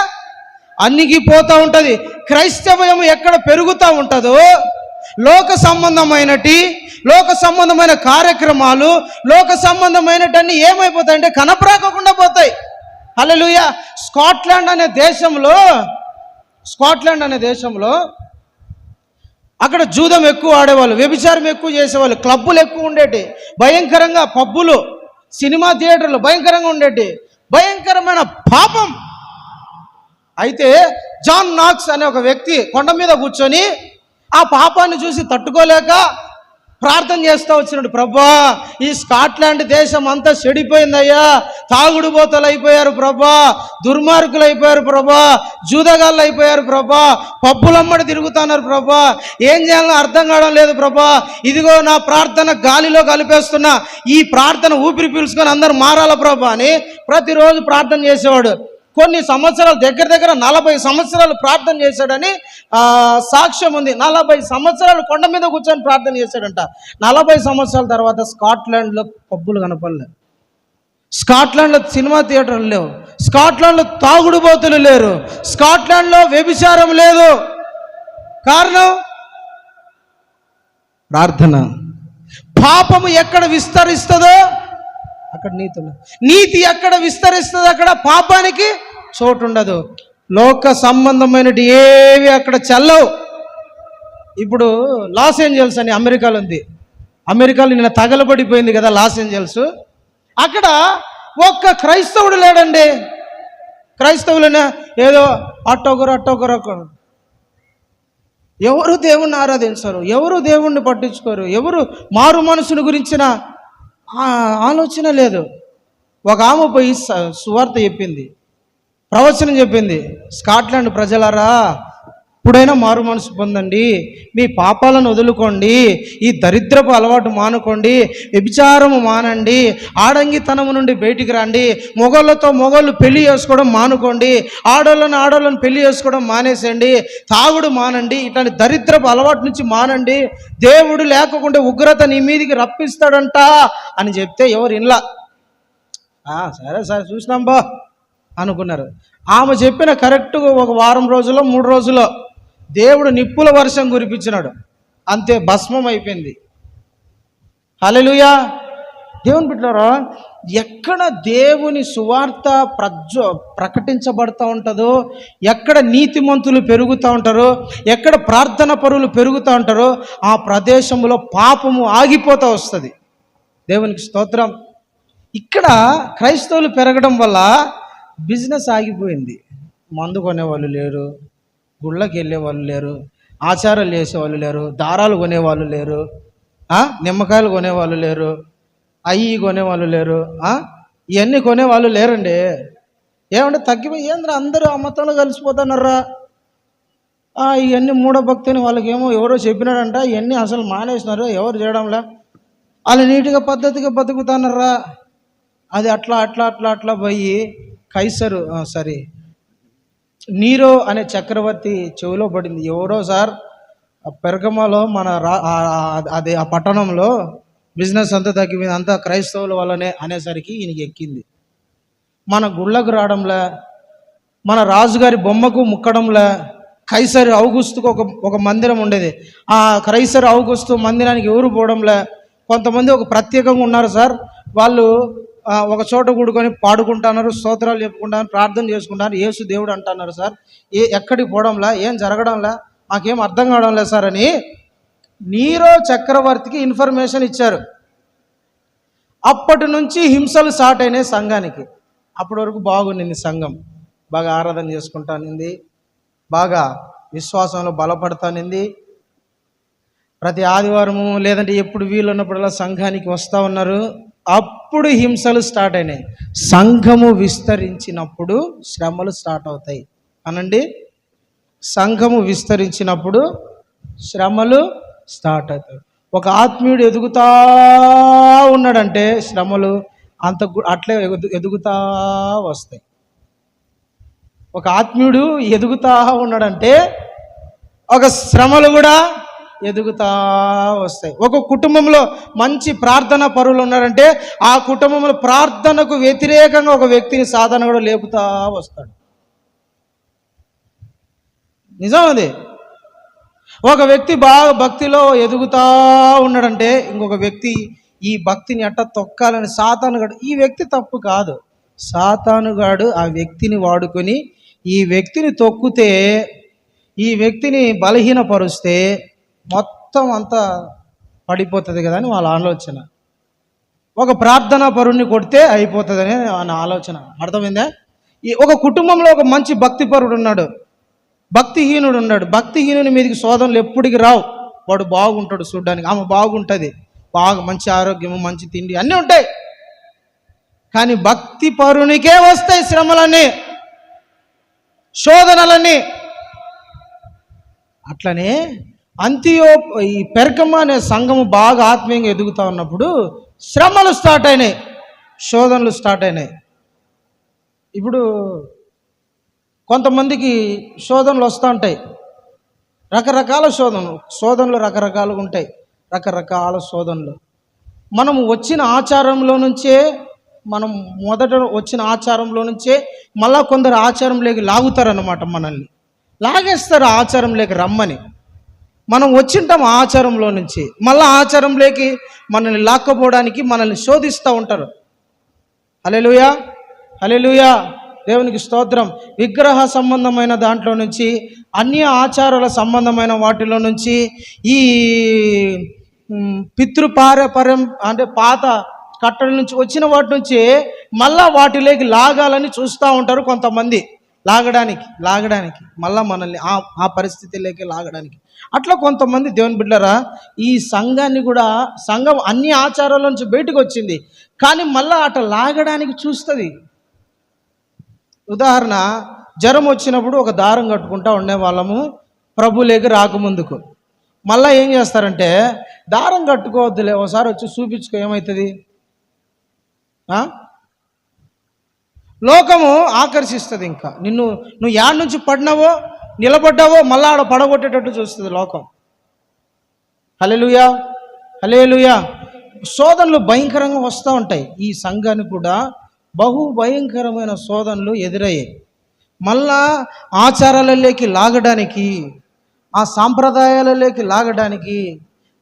అణిగిపోతూ ఉంటుంది. క్రైస్తవ్యం ఎక్కడ పెరుగుతూ ఉంటుందో లోక సంబంధమైన కార్యక్రమాలు, లోక సంబంధమైనటన్నీ ఏమైపోతాయంటే కనపరాకుండా పోతాయి. హల్లెలూయా. స్కాట్లాండ్ అనే దేశంలో అక్కడ జూదం ఎక్కువ ఆడేవాళ్ళు, వ్యభిచారం ఎక్కువ చేసేవాళ్ళు, క్లబ్బులు ఎక్కువ ఉండేటి, భయంకరంగా పబ్బులు, సినిమా థియేటర్లు భయంకరంగా ఉండేటి, భయంకరమైన పాపం. అయితే జాన్ నాక్స్ అనే ఒక వ్యక్తి కొండ మీద కూర్చొని ఆ పాపాన్ని చూసి తట్టుకోలేక ప్రార్థన చేస్తూ వచ్చినాడు. ప్రభా, ఈ స్కాట్లాండ్ దేశం అంతా చెడిపోయిందయ్యా, తాగుడు బోతలు అయిపోయారు ప్రభా, దుర్మార్గులు అయిపోయారు ప్రభా, జూదగాళ్ళు అయిపోయారు ప్రభా, పబ్బులమ్మడి తిరుగుతున్నారు ప్రభా, ఏం చేయాలో అర్థం కావడం లేదు ప్రభా. ఇదిగో నా ప్రార్థన గాలిలో కలిపేస్తున్నా, ఈ ప్రార్థన ఊపిరి పీల్చుకొని అందరూ మారాల ప్రభా అని ప్రతిరోజు ప్రార్థన చేసేవాడు. కొన్ని సంవత్సరాలు, దగ్గర 40 సంవత్సరాలు ప్రార్థన చేశాడని సాక్ష్యం ఉంది. 40 సంవత్సరాలు కొండ మీద కూర్చొని ప్రార్థన చేశాడంట. 40 సంవత్సరాల తర్వాత స్కాట్లాండ్లో పబ్బులు కనపడలేదు, స్కాట్లాండ్లో సినిమా థియేటర్లు లేవు, స్కాట్లాండ్లో తాగుడుబోతులు లేరు, స్కాట్లాండ్లో వ్యభిచారం లేదు. కారణం ప్రార్థన. పాపము ఎక్కడ విస్తరిస్తుందో అక్కడ నీతి ఎక్కడ విస్తరిస్తుందో అక్కడ పాపానికి చోటు ఉండదు. లోక సంబంధమైనటి ఏవి అక్కడ చల్లవు. ఇప్పుడు లాస్ ఏంజల్స్ అని అమెరికాలో ఉంది. అమెరికాలో నిన్న తగలబడిపోయింది కదా లాస్ ఏంజల్స్. అక్కడ ఒక్క క్రైస్తవుడు లేడండి. క్రైస్తవులైనా ఏదో అట్టొకరు ఎవరు దేవుణ్ణి ఆరాధించరు, ఎవరు దేవుణ్ణి పట్టించుకోరు, ఎవరు మారు మనసుని గురించిన ఆలోచన లేదు. ఒక ఆమె పోయి సువార్త చెప్పింది, ప్రవచనం చెప్పింది, స్కాట్లాండ్ ప్రజలారా, ఇప్పుడైనా మారు మనసు పొందండి, మీ పాపాలను వదులుకోండి, ఈ దరిద్రపు అలవాటు మానుకోండి, వ్యభిచారము మానండి, ఆడంగితనము నుండి బయటికి రండి, మొగళ్ళు పెళ్లి చేసుకోవడం మానుకోండి, ఆడోళ్ళను పెళ్లి చేసుకోవడం మానేసేయండి, తాగుడు మానండి, ఇట్లాంటి దరిద్రపు అలవాటు నుంచి మానండి, దేవుడు లేకుండా ఉగ్రత నీ మీదికి రప్పిస్తాడంట అని చెప్తే ఎవరు ఇన్లా సరే చూసినాం బా అనుకున్నారు. ఆమె చెప్పిన కరెక్ట్గా ఒక వారం రోజుల్లో 3 రోజుల్లో దేవుడు నిప్పుల వర్షం కురిపించినాడు. అంతే, భస్మం అయిపోయింది. హల్లెలూయా. దేవుని బిడ్డలారా, ఎక్కడ దేవుని సువార్త ప్రకటించబడుతూ ఉంటుందో, ఎక్కడ నీతిమంతులు పెరుగుతూ ఉంటారో, ఎక్కడ ప్రార్థన పరులు పెరుగుతూ ఉంటారో ఆ ప్రదేశంలో పాపము ఆగిపోతూ వస్తుంది. దేవునికి స్తోత్రం. ఇక్కడ క్రైస్తవులు పెరగడం వల్ల బిజినెస్ ఆగిపోయింది. మందు కొనేవాళ్ళు లేరు, గుళ్ళకి వెళ్ళేవాళ్ళు లేరు, ఆచారాలు చేసేవాళ్ళు లేరు, దారాలు కొనేవాళ్ళు లేరు, నిమ్మకాయలు కొనేవాళ్ళు లేరు, అయ్యి కొనేవాళ్ళు లేరు, ఇవన్నీ కొనేవాళ్ళు లేరండి. ఏమంటే తగ్గిపోయి ఏంద్రా అందరూ ఆ మతంలో కలిసిపోతున్నారా, ఇవన్నీ మూఢభక్తిని వాళ్ళకేమో ఎవరో చెప్పినాడంట, ఇవన్నీ అసలు మానేసినారు, ఎవరు చేయడంలా, వాళ్ళు నీట్గా పద్ధతిగా బతుకుతున్నారా. అది అట్లా పోయి నీరో అనే చక్రవర్తి చెవిలో పడింది. ఎవరో సార్ పెరగమలో మన అదే ఆ పట్టణంలో బిజినెస్ అంతా తగ్గిపోయింది, అంతా క్రైస్తవుల వల్లనే అనేసరికి ఈయనకి ఎక్కింది. మన గుళ్ళకు రావడంలే, మన రాజుగారి బొమ్మకు ముక్కడంలే. కైసర్ ఔగుస్తుకు ఒక మందిరం ఉండేది, ఆ కైసర్ ఔగుస్తు మందిరానికి ఎవరు పోవడంలే. కొంతమంది ఒక ప్రత్యేకంగా ఉన్నారు సార్, వాళ్ళు ఒక చోట కూడుకొని పాడుకుంటున్నారు, స్తోత్రాలు చెప్పుకుంటారు, ప్రార్థన చేసుకుంటారు, యేసు దేవుడు అంటున్నారు సార్. ఎక్కడికి పోవడంలా, ఏం జరగడంలా, మాకేం అర్థం కావడం లేదు సార్ అని నీరో చక్రవర్తికి ఇన్ఫర్మేషన్ ఇచ్చారు. అప్పటి నుంచి హింసలు స్టార్ట్ అయినాయి సంఘానికి. అప్పటి వరకు బాగుండింది సంఘం, బాగా ఆరాధన చేసుకుంటానింది, బాగా విశ్వాసంలో బలపడతానింది, ప్రతి ఆదివారము లేదంటే ఎప్పుడు వీలున్నప్పుడల్లా సంఘానికి వస్తూ ఉన్నారు. అప్పుడు హింసలు స్టార్ట్ అయినాయి. సంఘము విస్తరించినప్పుడు శ్రమలు స్టార్ట్ అవుతాయి అనండి. సంఘము విస్తరించినప్పుడు శ్రమలు స్టార్ట్ అవుతాయి. ఒక ఆత్మీయుడు ఎదుగుతా ఉన్నాడంటే శ్రమలు అట్లే ఎదుగుతా వస్తాయి. ఒక ఆత్మీయుడు ఎదుగుతా ఉన్నాడంటే ఒక శ్రమలు కూడా ఎదుగుతా వస్తాయి. ఒక కుటుంబంలో మంచి ప్రార్థన పరులు ఉన్నారంటే ఆ కుటుంబంలో ప్రార్థనకు వ్యతిరేకంగా ఒక వ్యక్తిని సాధారణ కూడా లేపుతా వస్తాడు. నిజం అది. ఒక వ్యక్తి బాగా భక్తిలో ఎదుగుతా ఉన్నాడంటే ఇంకొక వ్యక్తి ఈ భక్తిని అట్ట తొక్కాలని సాతానుగాడు, ఈ వ్యక్తి తప్పు కాదు, సాతానుగాడు ఆ వ్యక్తిని వాడుకొని ఈ వ్యక్తిని తొక్కితే, ఈ వ్యక్తిని బలహీనపరుస్తే మొత్తం అంతా పడిపోతుంది కదా అని వాళ్ళ ఆలోచన. ఒక ప్రార్థనా పరుణ్ణి కొడితే అయిపోతుందని నా ఆలోచన. అర్థమైందా? ఒక కుటుంబంలో ఒక మంచి భక్తి పరుడు ఉన్నాడు, భక్తిహీనుడు ఉన్నాడు. భక్తిహీనుని మీదకి శోధనలు ఎప్పటికి రావు. వాడు బాగుంటాడు చూడ్డానికి, ఆమె బాగుంటుంది, బాగా మంచి ఆరోగ్యము, మంచి తిండి అన్నీ ఉంటాయి. కానీ భక్తి పరునికే వస్తాయి శ్రమలన్నీ, శోధనలన్నీ. అట్లనే ఈ పెర్గమ అనే సంఘము బాగా ఆత్మీయంగా ఎదుగుతూ ఉన్నప్పుడు శ్రమలు స్టార్ట్ అయినాయి, శోధనలు స్టార్ట్ అయినాయి. ఇప్పుడు కొంతమందికి శోధనలు వస్తూ ఉంటాయి, రకరకాల శోధనలు రకరకాలుగా ఉంటాయి, రకరకాల శోధనలు. మనం వచ్చిన ఆచారంలో నుంచే, మనం మొదట వచ్చిన ఆచారంలో నుంచే మళ్ళా కొందరు ఆచారంలోకి లాగుతారన్నమాట, మనల్ని లాగేస్తారు ఆచారంలోకి రమ్మని. మనం వచ్చింటాం ఆచారంలో నుంచి, మళ్ళీ ఆచారంలోకి మనల్ని లాక్కపోవడానికి మనల్ని శోధిస్తూ ఉంటారు. హల్లెలూయా, హల్లెలూయా, దేవునికి స్తోత్రం. విగ్రహ సంబంధమైన దాంట్లో నుంచి, అన్య ఆచారాల సంబంధమైన వాటిలో నుంచి, ఈ పితృపారపర్యం అంటే పాత కట్టల నుంచి వచ్చిన వాటి నుంచి మళ్ళా వాటిలోకి లాగాలని చూస్తూ ఉంటారు కొంతమంది. లాగడానికి మళ్ళా మనల్ని ఆ పరిస్థితిలోకి లాగడానికి. అట్లా కొంతమంది దేవుని బిడ్డలారా, ఈ సంఘాన్ని కూడా, సంఘం అన్ని ఆచారాల నుంచి బయటకు వచ్చింది కానీ మళ్ళా అట్లా లాగడానికి చూస్తుంది. ఉదాహరణ, జ్వరం వచ్చినప్పుడు ఒక దారం కట్టుకుంటా ఉండేవాళ్ళము ప్రభులేకి రాకముందుకు. మళ్ళీ ఏం చేస్తారంటే, దారం కట్టుకోవద్దులే, ఒకసారి వచ్చి చూపించుకో ఏమవుతుంది. లోకము ఆకర్షిస్తుంది. ఇంకా నువ్వు యాడ్ నుంచి పడినావో నిలబడ్డావో మళ్ళా ఆడ పడగొట్టేటట్టు చూస్తుంది లోకం. హల్లెలూయా, హల్లెలూయా. శోధనలు భయంకరంగా వస్తూ ఉంటాయి. ఈ సంఘానికి కూడా బహు భయంకరమైన శోధనలు ఎదురయ్యాయి. మళ్ళా ఆచారాలలోకి లాగడానికి, ఆ సాంప్రదాయాలలోకి లాగడానికి,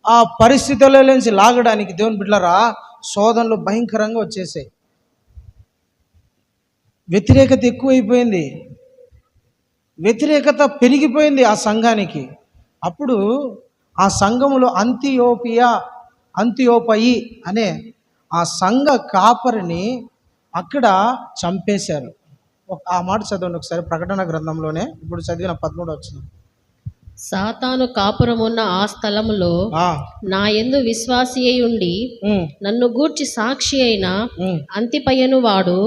ఆ పరిస్థితులలోంచి లాగడానికి దేవుని బిడ్డలారా శోధనలు భయంకరంగా వచ్చేసాయి. వ్యతిరేకత ఎక్కువైపోయింది, వ్యతిరేకత పెరిగిపోయింది ఆ సంఘానికి. అప్పుడు ఆ సంఘములో అంతియోపయి అనే ఆ సంఘ కాపరిని అక్కడ చంపేశారు. ఆ మాట చదవండి ఒకసారి, ప్రకటన గ్రంథంలోనే ఇప్పుడు చదివిన 13వ వచనం. సాతాను కాపురమున్న ఆ స్థలములో నా యందు విశ్వాసి అయి ఉండి నన్ను గూర్చి సాక్షి అయిన అంతిపయను వాడు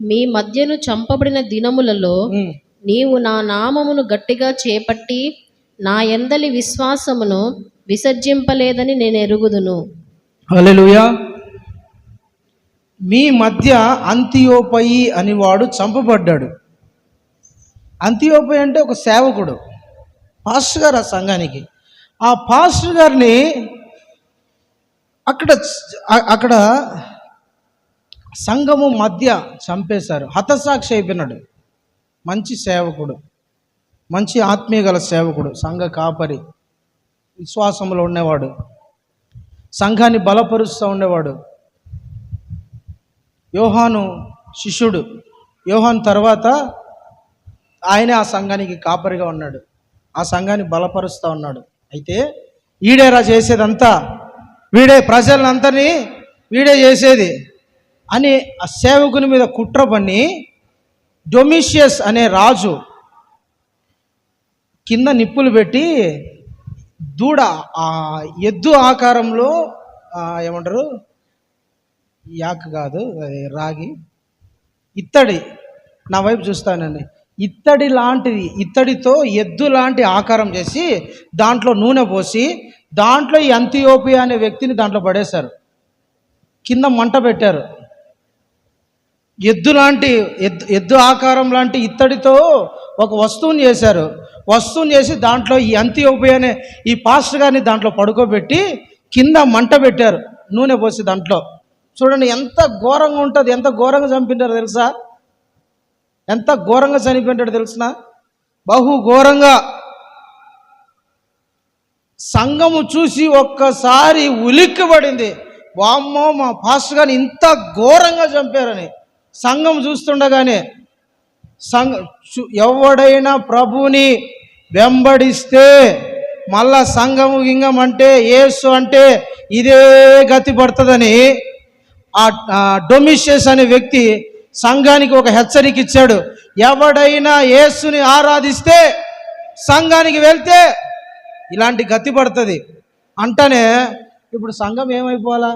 మీ మధ్యను చంపబడిన దినములలో నీవు నా నామమును గట్టిగా చేపట్టి నా యందలి విశ్వాసమును విసర్జింపలేదని నేను ఎరుగుదును. హల్లెలూయా. మీ మధ్య అంతియోపయి అని వాడు చంపబడ్డాడు. అంతియోపయి అంటే ఒక సేవకుడు, పాస్టర్ గారు ఆ సంఘానికి. ఆ పాస్టర్ గారిని అక్కడ సంఘము మధ్య చంపేశారు. హతసాక్షి అయిపోయినాడు. మంచి సేవకుడు, మంచి ఆత్మీయ గల సేవకుడు, సంఘ కాపరి, విశ్వాసంలో ఉండేవాడు, సంఘాన్ని బలపరుస్తూ ఉండేవాడు. యోహాను శిష్యుడు. యోహాను తర్వాత ఆయనే ఆ సంఘానికి కాపరిగా ఉన్నాడు, ఆ సంఘాన్ని బలపరుస్తూ ఉన్నాడు. అయితే వీడేరా చేసేదంతా, వీడే ప్రజలందరినీ వీడే చేసేది అని ఆ సేవకుని మీద కుట్ర పన్ని డొమిషియస్ అనే రాజు కింద నిప్పులు పెట్టి దూడ ఆ ఎద్దు ఆకారంలో ఏమంటారు, యాక్ కాదు రాగి, ఇత్తడి, నా వైపు చూస్తానండి, ఇత్తడి లాంటిది, ఇత్తడితో ఎద్దు లాంటి ఆకారం చేసి దాంట్లో నూనె పోసి దాంట్లో ఈ అంతియోపియా అనే వ్యక్తిని దాంట్లో పడేశారు. కింద మంట పెట్టారు. ఎద్దు లాంటి ఎద్దు ఆకారం లాంటి ఇత్తడితో ఒక వస్తువుని చేశారు. వస్తువుని చేసి దాంట్లో ఈ అంతియోపియా అనే ఈ పాస్టర్ గారిని దాంట్లో పడుకోబెట్టి కింద మంట పెట్టారు, నూనె పోసి దాంట్లో. చూడండి ఎంత ఘోరంగా ఉంటుంది, ఎంత ఘోరంగా చంపింటారు తెలుసా, ఎంత ఘోరంగా చనిపోయింటాడు తెలుసునా, బహు ఘోరంగా. సంఘము చూసి ఒక్కసారి ఉలిక్కిపడింది, వామ్మో మా పాస్టర్ గారిని ఇంత ఘోరంగా చంపారని. సంఘం చూస్తుండగానే ఎవడైనా ప్రభుని వెంబడిస్తే మళ్ళా సంఘము గింగం అంటే యేసు అంటే ఇదే గతి పడుతుందని ఆ డొమిషియస్ అనే వ్యక్తి సంఘానికి ఒక హెచ్చరిక ఇచ్చాడు. ఎవడైనా యేసుని ఆరాధిస్తే సంఘానికి వెళ్తే ఇలాంటి గతి పడుతుంది అంటనే ఇప్పుడు సంఘం ఏమైపోవాలా?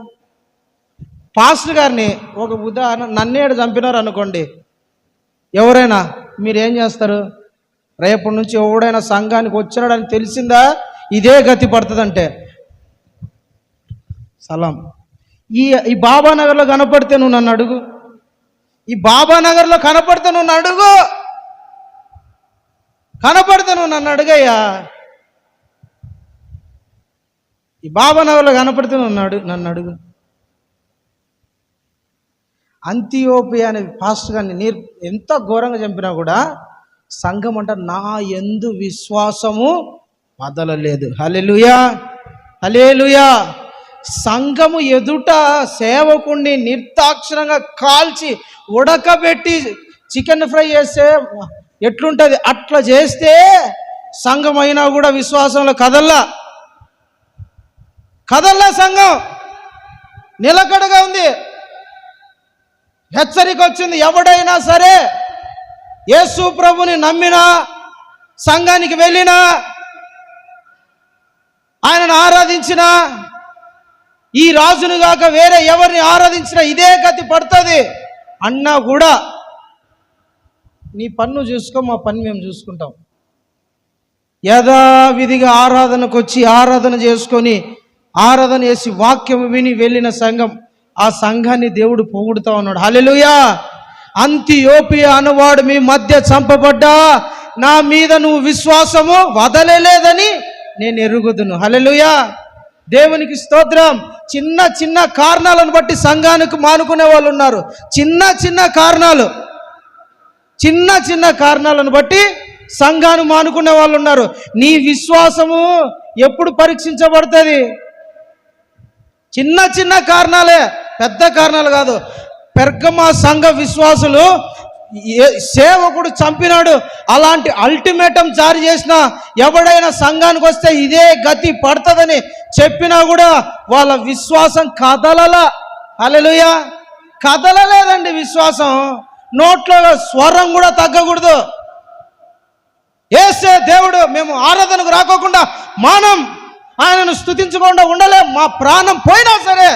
పాస్టర్ గారిని ఒక ఉదాహరణ, నన్నేడు చంపినారు అనుకోండి, ఎవరైనా మీరేం చేస్తారు? రేపటి నుంచి ఎవడైనా సంఘానికి వచ్చినాడని తెలిసిందా ఇదే గతి పడుతుందంటే సలాం. ఈ బాబానగర్లో కనపడితే నువ్వు నన్ను అడుగు, ఈ బాబానగర్లో కనపడితే నువ్వు నన్ను అడుగు, కనపడితే నువ్వు నన్ను అడుగయ్యా. ఈ బాబానగర్లో కనపడితే నన్ను అడుగు. అంతియోపియా అనే పాస్టర్ గారిని ఎంత ఘోరంగా చంపినా కూడా సంఘం అంట నా యందు విశ్వాసము వదలలేదు. హల్లెలూయా, హల్లెలూయా. సంఘము ఎదుట సేవకుణ్ణి నిర్దాక్షిణంగా కాల్చి ఉడకబెట్టి చికెన్ ఫ్రై చేస్తే ఎట్లుంటుంది, అట్లా చేస్తే సంఘం అయినా కూడా విశ్వాసంలో కదల్లా సంఘం నిలకడగా ఉంది. హెచ్చరిక వచ్చింది, ఎవడైనా సరే యేసు ప్రభుని నమ్మినా, సంఘానికి వెళ్ళినా, ఆయనను ఆరాధించినా, ఈ రాజును గాక వేరే ఎవరిని ఆరాధించినా ఇదే గతి పడుతుంది అన్నా కూడా నీ పన్ను చూసుకో, మా పని మేము చూసుకుంటాం. యథావిధిగా ఆరాధనకు వచ్చి ఆరాధన చేసుకొని ఆరాధన చేసి వాక్యం విని వెళ్ళిన సంఘం, ఆ సంఘాన్ని దేవుడు పొగుడుతా ఉన్నాడు. హల్లెలూయా. అంతియోపియా అనువాడు మీ మధ్య చంపబడ్డా నా మీద నువ్వు విశ్వాసము వదలలేదని నేను ఎరుగుదును. హల్లెలూయా. దేవునికి స్తోత్రం. చిన్న చిన్న కారణాలను బట్టి సంఘానికి మానుకునే వాళ్ళు ఉన్నారు. చిన్న చిన్న కారణాలను బట్టి సంఘాన్ని మానుకునే వాళ్ళు ఉన్నారు. నీ విశ్వాసము ఎప్పుడు పరీక్షించబడుతుంది? చిన్న కారణాలే, పెద్ద కారణాలు కాదు. పెర్గమ సంఘ విశ్వాసులు సేవకుడు చంపినాడు, అలాంటి అల్టిమేటం జారీ చేసిన ఎవడైనా సంఘానికి వస్తే ఇదే గతి పడుతుందని చెప్పినా కూడా వాళ్ళ విశ్వాసం కదలలా. హల్లెలూయా. కదలలేదండి విశ్వాసం. నోట్లో స్వరం కూడా తగ్గకూడదు. యేసే దేవుడు, మేము ఆరాధనకు రాకోకుండా మానం, ఆయనను స్తుతించకుండా ఉండలేం, మా ప్రాణం పోయినా సరే.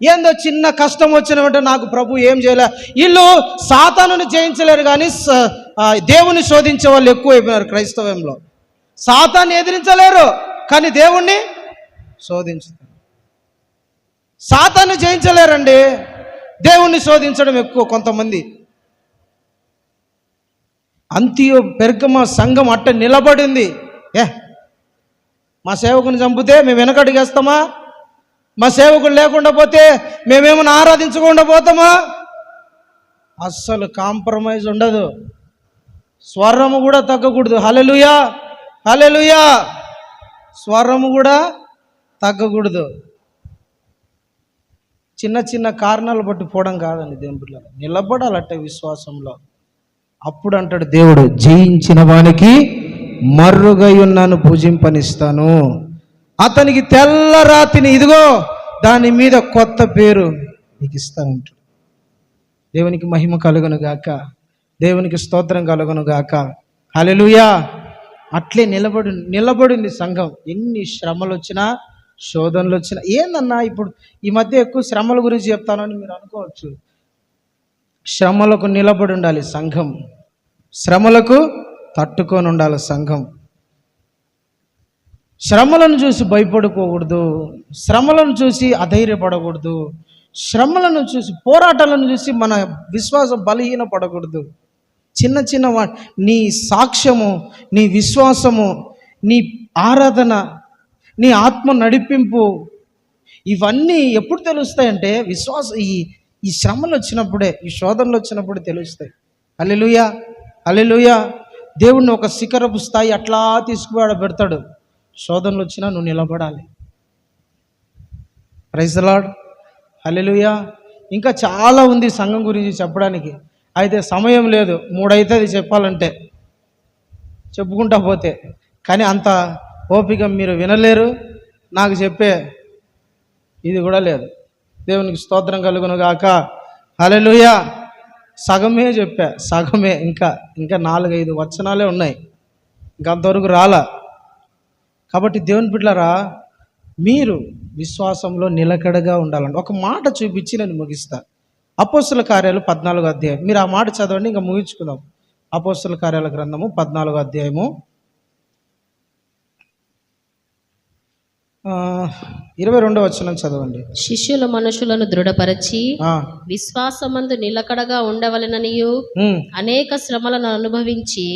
ఏందో చిన్న కష్టం వచ్చినట్టు నాకు ప్రభు ఏం చేయలే. వీళ్ళు సాతానుని జయించలేరు కానీ దేవుణ్ణి శోధించే వాళ్ళు ఎక్కువైపోయినారు క్రైస్తవంలో. సాతాన్ని ఎదిరించలేరు కానీ దేవుణ్ణి శోధించుతారు. సాతాన్ని జయించలేరండి, దేవుణ్ణి శోధించడం ఎక్కువ కొంతమంది. పెర్గమ సంఘం అట్ట నిలబడింది. మా సేవకుని చంపితే మేము వెనకడిగేస్తామా? మా సేవకుడు లేకుండా పోతే మేమేమైనా ఆరాధించకుండా పోతామా? అస్సలు కాంప్రమైజ్ ఉండదు. స్వరము కూడా తగ్గకూడదు. హల్లెలూయా, హల్లెలూయా. స్వరము కూడా తగ్గకూడదు. చిన్న కారణాలు బట్టి పోవడం కాదండి దేవుని బిడ్డలారా, నిలబడాలట విశ్వాసంలో. అప్పుడు అంటాడు దేవుడు, జయించిన వానికి మర్రుగై ఉన్నాను పూజింపనిస్తాను, అతనికి తెల్ల రాతిని ఇదిగో దాని మీద కొత్త పేరు నీకు ఇస్తానంటాడు. దేవునికి మహిమ కలుగును గాక, దేవునికి స్తోత్రం కలుగును గాక. హల్లెలూయా. అట్లే నిలబడింది సంఘం. ఎన్ని శ్రమలు వచ్చినా, శోధనలు వచ్చినా. ఏందన్నా ఇప్పుడు ఈ మధ్య ఎక్కువ శ్రమల గురించి చెప్తానని మీరు అనుకోవచ్చు. శ్రమలకు నిలబడి ఉండాలి సంఘం, శ్రమలకు తట్టుకొని ఉండాలి సంఘం. శ్రమలను చూసి భయపడుకోకూడదు, శ్రమలను చూసి అధైర్యపడకూడదు. శ్రమలను చూసి, పోరాటాలను చూసి మన విశ్వాసం బలహీన పడకూడదు. చిన్న చిన్న నీ సాక్ష్యము, నీ విశ్వాసము, నీ ఆరాధన, నీ ఆత్మ నడిపింపు, ఇవన్నీ ఎప్పుడు తెలుస్తాయంటే ఈ శ్రమలు వచ్చినప్పుడే, ఈ శోధనలు వచ్చినప్పుడే తెలుస్తాయి. హల్లెలూయా, హల్లెలూయా. దేవుణ్ణి ఒక శిఖరపు స్థాయి అట్లా తీసుకుపెడతాడు. శోధనలు వచ్చినా నువ్వు నిలబడాలి. ప్రైజ్ ది లార్డ్, హల్లెలూయా. ఇంకా చాలా ఉంది సంఘం గురించి చెప్పడానికి, అయితే సమయం లేదు. 3 అవుతుంది చెప్పాలంటే, చెప్పుకుంటా పోతే. కానీ అంత ఓపిక మీరు వినలేరు, నాకు చెప్పే ఇది కూడా లేదు. దేవునికి స్తోత్రం కలుగును గాక. హల్లెలూయా. సగమే చెప్పా, సగమే. ఇంకా 4-5 వచనాలే ఉన్నాయి, ఇంకా అంతవరకు రాలా. కాబట్టి దేవుని బిడ్డలారా, మీరు విశ్వాసంలో నిలకడగా ఉండాలండి. ఒక మాట చూపించి నేను ముగిస్తా. అపోస్తుల కార్యాలు 14వ అధ్యాయం, మీరు ఆ మాట చదవండి, ఇంకా ముగించుకుందాం. అపోస్తుల కార్యాల గ్రంథము 14వ అధ్యాయము 22వ వచనం చదవండి. శిష్యుల మనుషులను దృఢపరచి విశ్వాసమందు నిలకడగా ఉండవలెననియు అనేక శ్రమలను అనుభవించి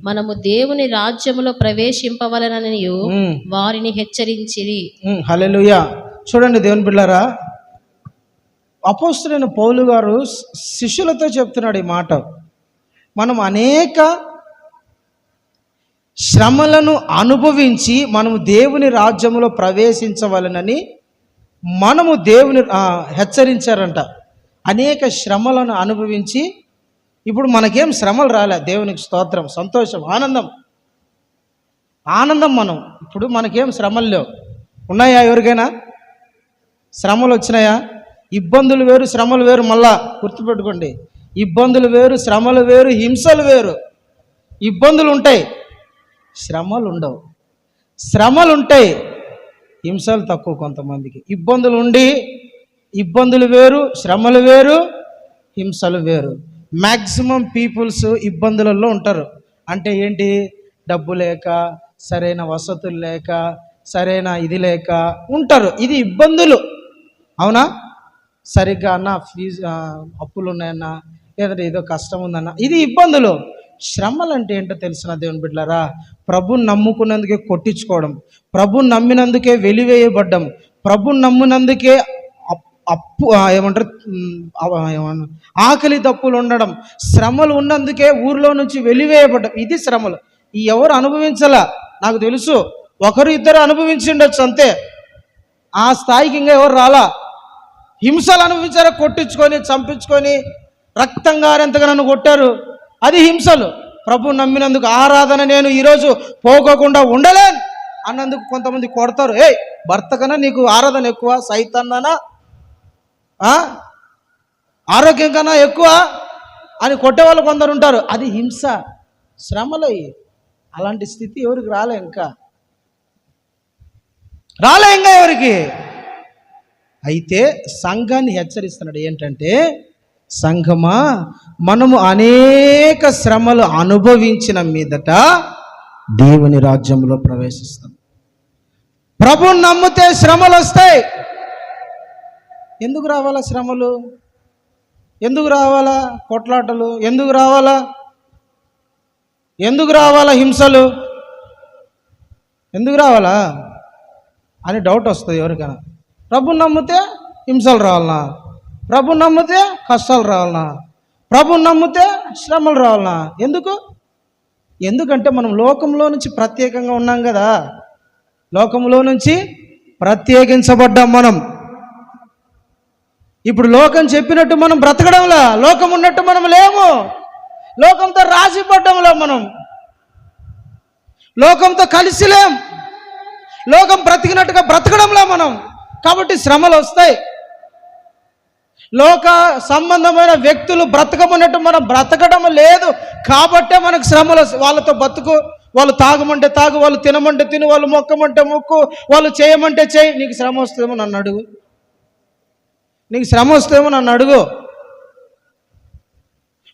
మనము దేవుని రాజ్యములో ప్రవేశింపవలెననియు వారిని హెచ్చరించిరి. హల్లెలూయా. చూడండి దేవుని బిడ్డలారా, అపోస్తలుడైన పౌలు గారు శిష్యులతో చెప్తున్నాడు ఈ మాట. మనం అనేక శ్రమలను అనుభవించి మనము దేవుని రాజ్యములో ప్రవేశించవలనని మనము దేవుని హెచ్చరించారంట. అనేక శ్రమలను అనుభవించి, ఇప్పుడు మనకేం శ్రమలు రాలే, దేవునికి స్తోత్రం, సంతోషం, ఆనందం. మనం ఇప్పుడు మనకేం శ్రమలు లేవు. ఉన్నాయా? ఎవరికైనా శ్రమలు వచ్చినాయా? ఇబ్బందులు వేరు, శ్రమలు వేరు. మళ్ళా గుర్తుపెట్టుకోండి, ఇబ్బందులు వేరు, శ్రమలు వేరు, హింసలు వేరు. ఇబ్బందులు ఉంటాయి, శ్రమలు ఉండవు. శ్రమలు ఉంటాయి, హింసలు తక్కువ కొంతమందికి. ఇబ్బందులు వేరు, శ్రమలు వేరు, హింసలు వేరు. మ్యాక్సిమం పీపుల్స్ ఇబ్బందులలో ఉంటారు. అంటే ఏంటి? డబ్బు లేక, సరైన వసతులు లేక, సరైన ఇది లేక ఉంటారు. ఇది ఇబ్బందులు. అవునా? సరిగ్గా అన్న ఫీజు అప్పులు ఉన్నాయన్నా, లేదంటే ఏదో కష్టం ఉందన్నా, ఇది ఇబ్బందులు. శ్రమలు అంటే ఏంటో తెలిసిన దేవుని బిడ్డలారా, ప్రభుని నమ్ముకున్నందుకే కొట్టించుకోవడం, ప్రభుని నమ్మినందుకే వెలివేయబడ్డం, ప్రభుని నమ్మినందుకే ఆకలి దప్పులు ఉండడం, శ్రమలు ఉన్నందుకే ఊర్లో నుంచి వెలివేయబడ్డం, ఇది శ్రమలు. ఈ ఎవరు అనుభవించాలా? నాకు తెలుసు, 1-2 అనుభవించి ఉండొచ్చు అంతే. ఆ స్థాయికి ఇంకా ఎవరు రాలా. హింసలు అనుభవించారా? కొట్టించుకొని, చంపించుకొని, రక్తం గారెంతగా నన్ను కొట్టారు, అది హింసలు. ప్రభు నమ్మినందుకు ఆరాధన నేను ఈరోజు పోకోకుండా ఉండలేను అన్నందుకు కొంతమంది కొడతారు. భర్త కన్నా నీకు ఆరాధన ఎక్కువ, సైతాన్నా, ఆరోగ్యం కన్నా ఎక్కువ అని కొట్టేవాళ్ళు కొందరు ఉంటారు. అది హింస, శ్రమలు. అలాంటి స్థితి ఎవరికి రాలే, ఇంకా ఎవరికి. అయితే సంఘాన్ని హెచ్చరిస్తున్నాడు ఏంటంటే, సంఘమా, మనము అనేక శ్రమలు అనుభవించిన మీదట దేవుని రాజ్యంలో ప్రవేశిస్తాం. ప్రభువుని నమ్మితే శ్రమలు వస్తాయి. ఎందుకు రావాలా శ్రమలు? ఎందుకు రావాలా కొట్లాటలు? ఎందుకు రావాలా హింసలు? ఎందుకు రావాలా అని డౌట్ వస్తుంది ఎవరికైనా. ప్రభువుని నమ్మితే హింసలు రావాలనా? ప్రభువుని నమ్మితే కష్టాలు రావాలనా? ప్రభువుని నమ్మితే శ్రమలు రావాలనా? ఎందుకంటే మనం లోకంలో నుంచి ప్రత్యేకంగా ఉన్నాం కదా. లోకంలో నుంచి ప్రత్యేకించబడ్డాం మనం. ఇప్పుడు లోకం చెప్పినట్టు మనం బ్రతకడంలా, లోకం ఉన్నట్టు మనం లేము. లోకంతో రాసిపడ్డంలా, మనం లోకంతో కలిసి లేం. లోకం బ్రతికినట్టుగా బ్రతకడంలా మనం. కాబట్టి శ్రమలు వస్తాయి. లోక సంబంధమైన వ్యక్తులు బ్రతకమన్నట్టు మనం బ్రతకడం లేదు. కాబట్టే మనకు శ్రమలు. వాళ్ళతో బతుకు, వాళ్ళు తాగమంటే తాగు, వాళ్ళు తినమంటే తిను, వాళ్ళు మొక్కమంటే మొక్కు, వాళ్ళు చేయమంటే చేయి. నీకు శ్రమ వస్తుందేమో నన్ను అడుగు.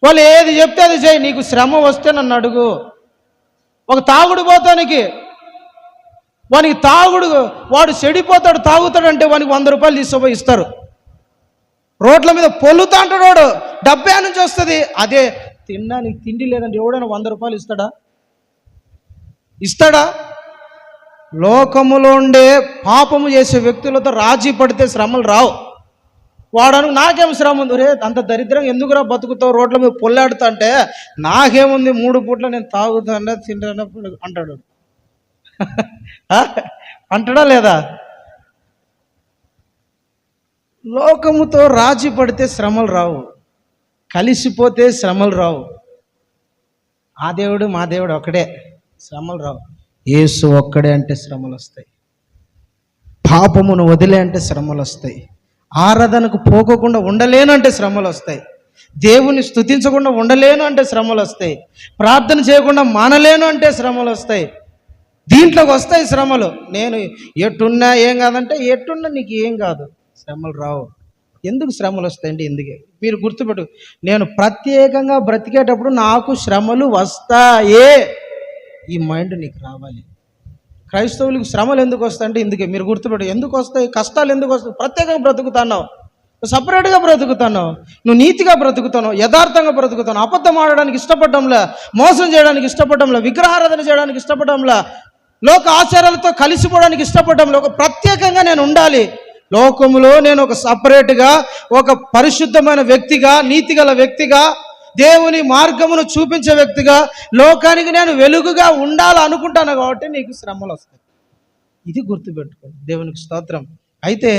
వాళ్ళు ఏది చెప్తే అది చేయి. నీకు శ్రమ వస్తే నన్ను అడుగు. ఒక తాగుడు పోతానికి, వానికి వాడు చెడిపోతాడు, తాగుతాడంటే వానికి 100 రూపాయలు తీసుకుపోయి ఇస్తారు. రోడ్ల మీద పొల్లుతా అంటాడు వాడు. డబ్బే నుంచి వస్తుంది. అదే తినడానికి తిండి లేదంటే ఎవడైనా 100 రూపాయలు ఇస్తాడా? లోకములో ఉండే పాపము చేసే వ్యక్తులతో రాజీ పడితే శ్రమలు రావు. వాడను నాకేం శ్రమ ఉంది రే, అంత దరిద్రం ఎందుకురా బతుకుతావు, రోడ్ల మీద పొల్లాడుతా అంటే నాకేముంది 3 పూట్ల నేను తాగుతాడా తింటానప్పుడు అంటాడు. అంటాడా లేదా? లోకముతో రాజీ పడితే శ్రమలు రావు, కలిసిపోతే శ్రమలు రావు. ఆ దేవుడు మా దేవుడు ఒకడే, శ్రమలు రావు. యేసు ఒక్కడే అంటే శ్రమలు వస్తాయి. పాపమును వదిలే అంటే శ్రమలు వస్తాయి. ఆరాధనకు పోకోకుండా ఉండలేను అంటే శ్రమలు వస్తాయి. దేవుని స్తుతించకుండా ఉండలేను అంటే శ్రమలు వస్తాయి. ప్రార్థన చేయకుండా మానలేను అంటే శ్రమలు వస్తాయి. దీంట్లోకి వస్తాయి శ్రమలు. నేను ఎట్టున్నా ఏం కాదంటే ఎట్టున్నా నీకు ఏం కాదు, శ్రమలు రావు. ఎందుకు శ్రమలు వస్తాయండి? ఎందుకే మీరు గుర్తుపెట్టు, నేను ప్రత్యేకంగా బ్రతికేటప్పుడు నాకు శ్రమలు వస్తాయే, ఈ మైండ్ నీకు రావాలి. క్రైస్తవులకు శ్రమలు ఎందుకు వస్తాయంటే ఇందుకే. మీరు గుర్తుపెట్టు, ఎందుకు వస్తాయి కష్టాలు, ఎందుకు వస్తాయి? ప్రత్యేకంగా బ్రతుకుతున్నావు, సపరేట్గా బ్రతుకుతున్నావు, నువ్వు నీతిగా బ్రతుకుతున్నావు, యథార్థంగా బ్రతుకుతున్నావు, అబద్ధం ఆడడానికి ఇష్టపడడంలా, మోసం చేయడానికి ఇష్టపడడంలా, విగ్రహారాధన చేయడానికి ఇష్టపడడంలా, లోక ఆచారాలతో కలిసిపోవడానికి ఇష్టపడడంలో ఒక ప్రత్యేకంగా నేను ఉండాలి. లోకములో నేను ఒక సపరేట్గా, ఒక పరిశుద్ధమైన వ్యక్తిగా, నీతిగల వ్యక్తిగా, దేవుని మార్గమును చూపించే వ్యక్తిగా, లోకానికి నేను వెలుగుగా ఉండాలనుకుంటాను. కాబట్టి నీకు శ్రమలు వస్తాయి. ఇది గుర్తుపెట్టుకోండి. దేవునికి స్తోత్రం. అయితే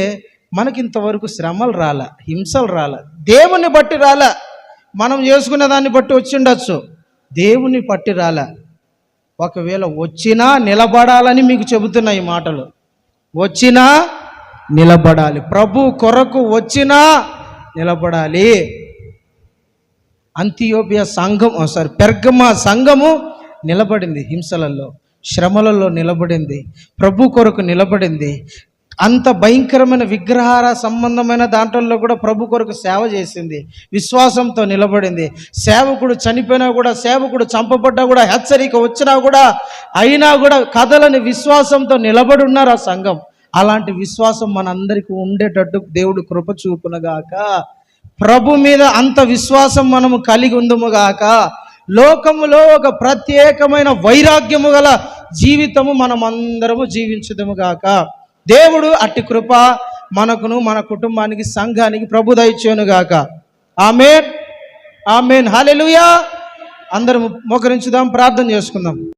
మనకి ఇంతవరకు శ్రమలు రాలే, హింసలు రాలే, దేవుని బట్టి రాలే. మనం చేసుకునే దాన్ని బట్టి వచ్చి ఉండొచ్చు, దేవుని బట్టి రాలే. ఒకవేళ వచ్చినా నిలబడాలని మీకు చెబుతున్నా ఈ మాటలు. వచ్చినా నిలబడాలి, ప్రభు కొరకు వచ్చినా నిలబడాలి. అంతియోపియా సంఘం పెర్గమ సంఘము నిలబడింది, హింసలలో శ్రమలలో నిలబడింది, ప్రభు కొరకు నిలబడింది. అంత భయంకరమైన విగ్రహార సంబంధమైన దాంట్లో కూడా ప్రభు కొరకు సేవ చేసింది, విశ్వాసంతో నిలబడింది. సేవకుడు చనిపోయినా కూడా, సేవకుడు చంపబడ్డా కూడా, హెచ్చరిక వచ్చినా కూడా, అయినా కూడా కథలని విశ్వాసంతో నిలబడి ఉన్నారు ఆ సంఘం. అలాంటి విశ్వాసం మనందరికీ ఉండేటట్టు దేవుడు కృప చూపునుగాక. ప్రభు మీద అంత విశ్వాసం మనము కలిగి ఉందుముగాక. లోకములో ఒక ప్రత్యేకమైన వైరాగ్యము గల జీవితము మనమందరము జీవించుదుముగాక. దేవుడు అట్టి కృప మనకును, మన కుటుంబానికి, సంఘానికి ప్రభు దయచేయునుగాక. ఆమేన్, ఆమేన్, హల్లెలూయా. అందరం మోకరించుదాం, ప్రార్థన చేసుకుందాం.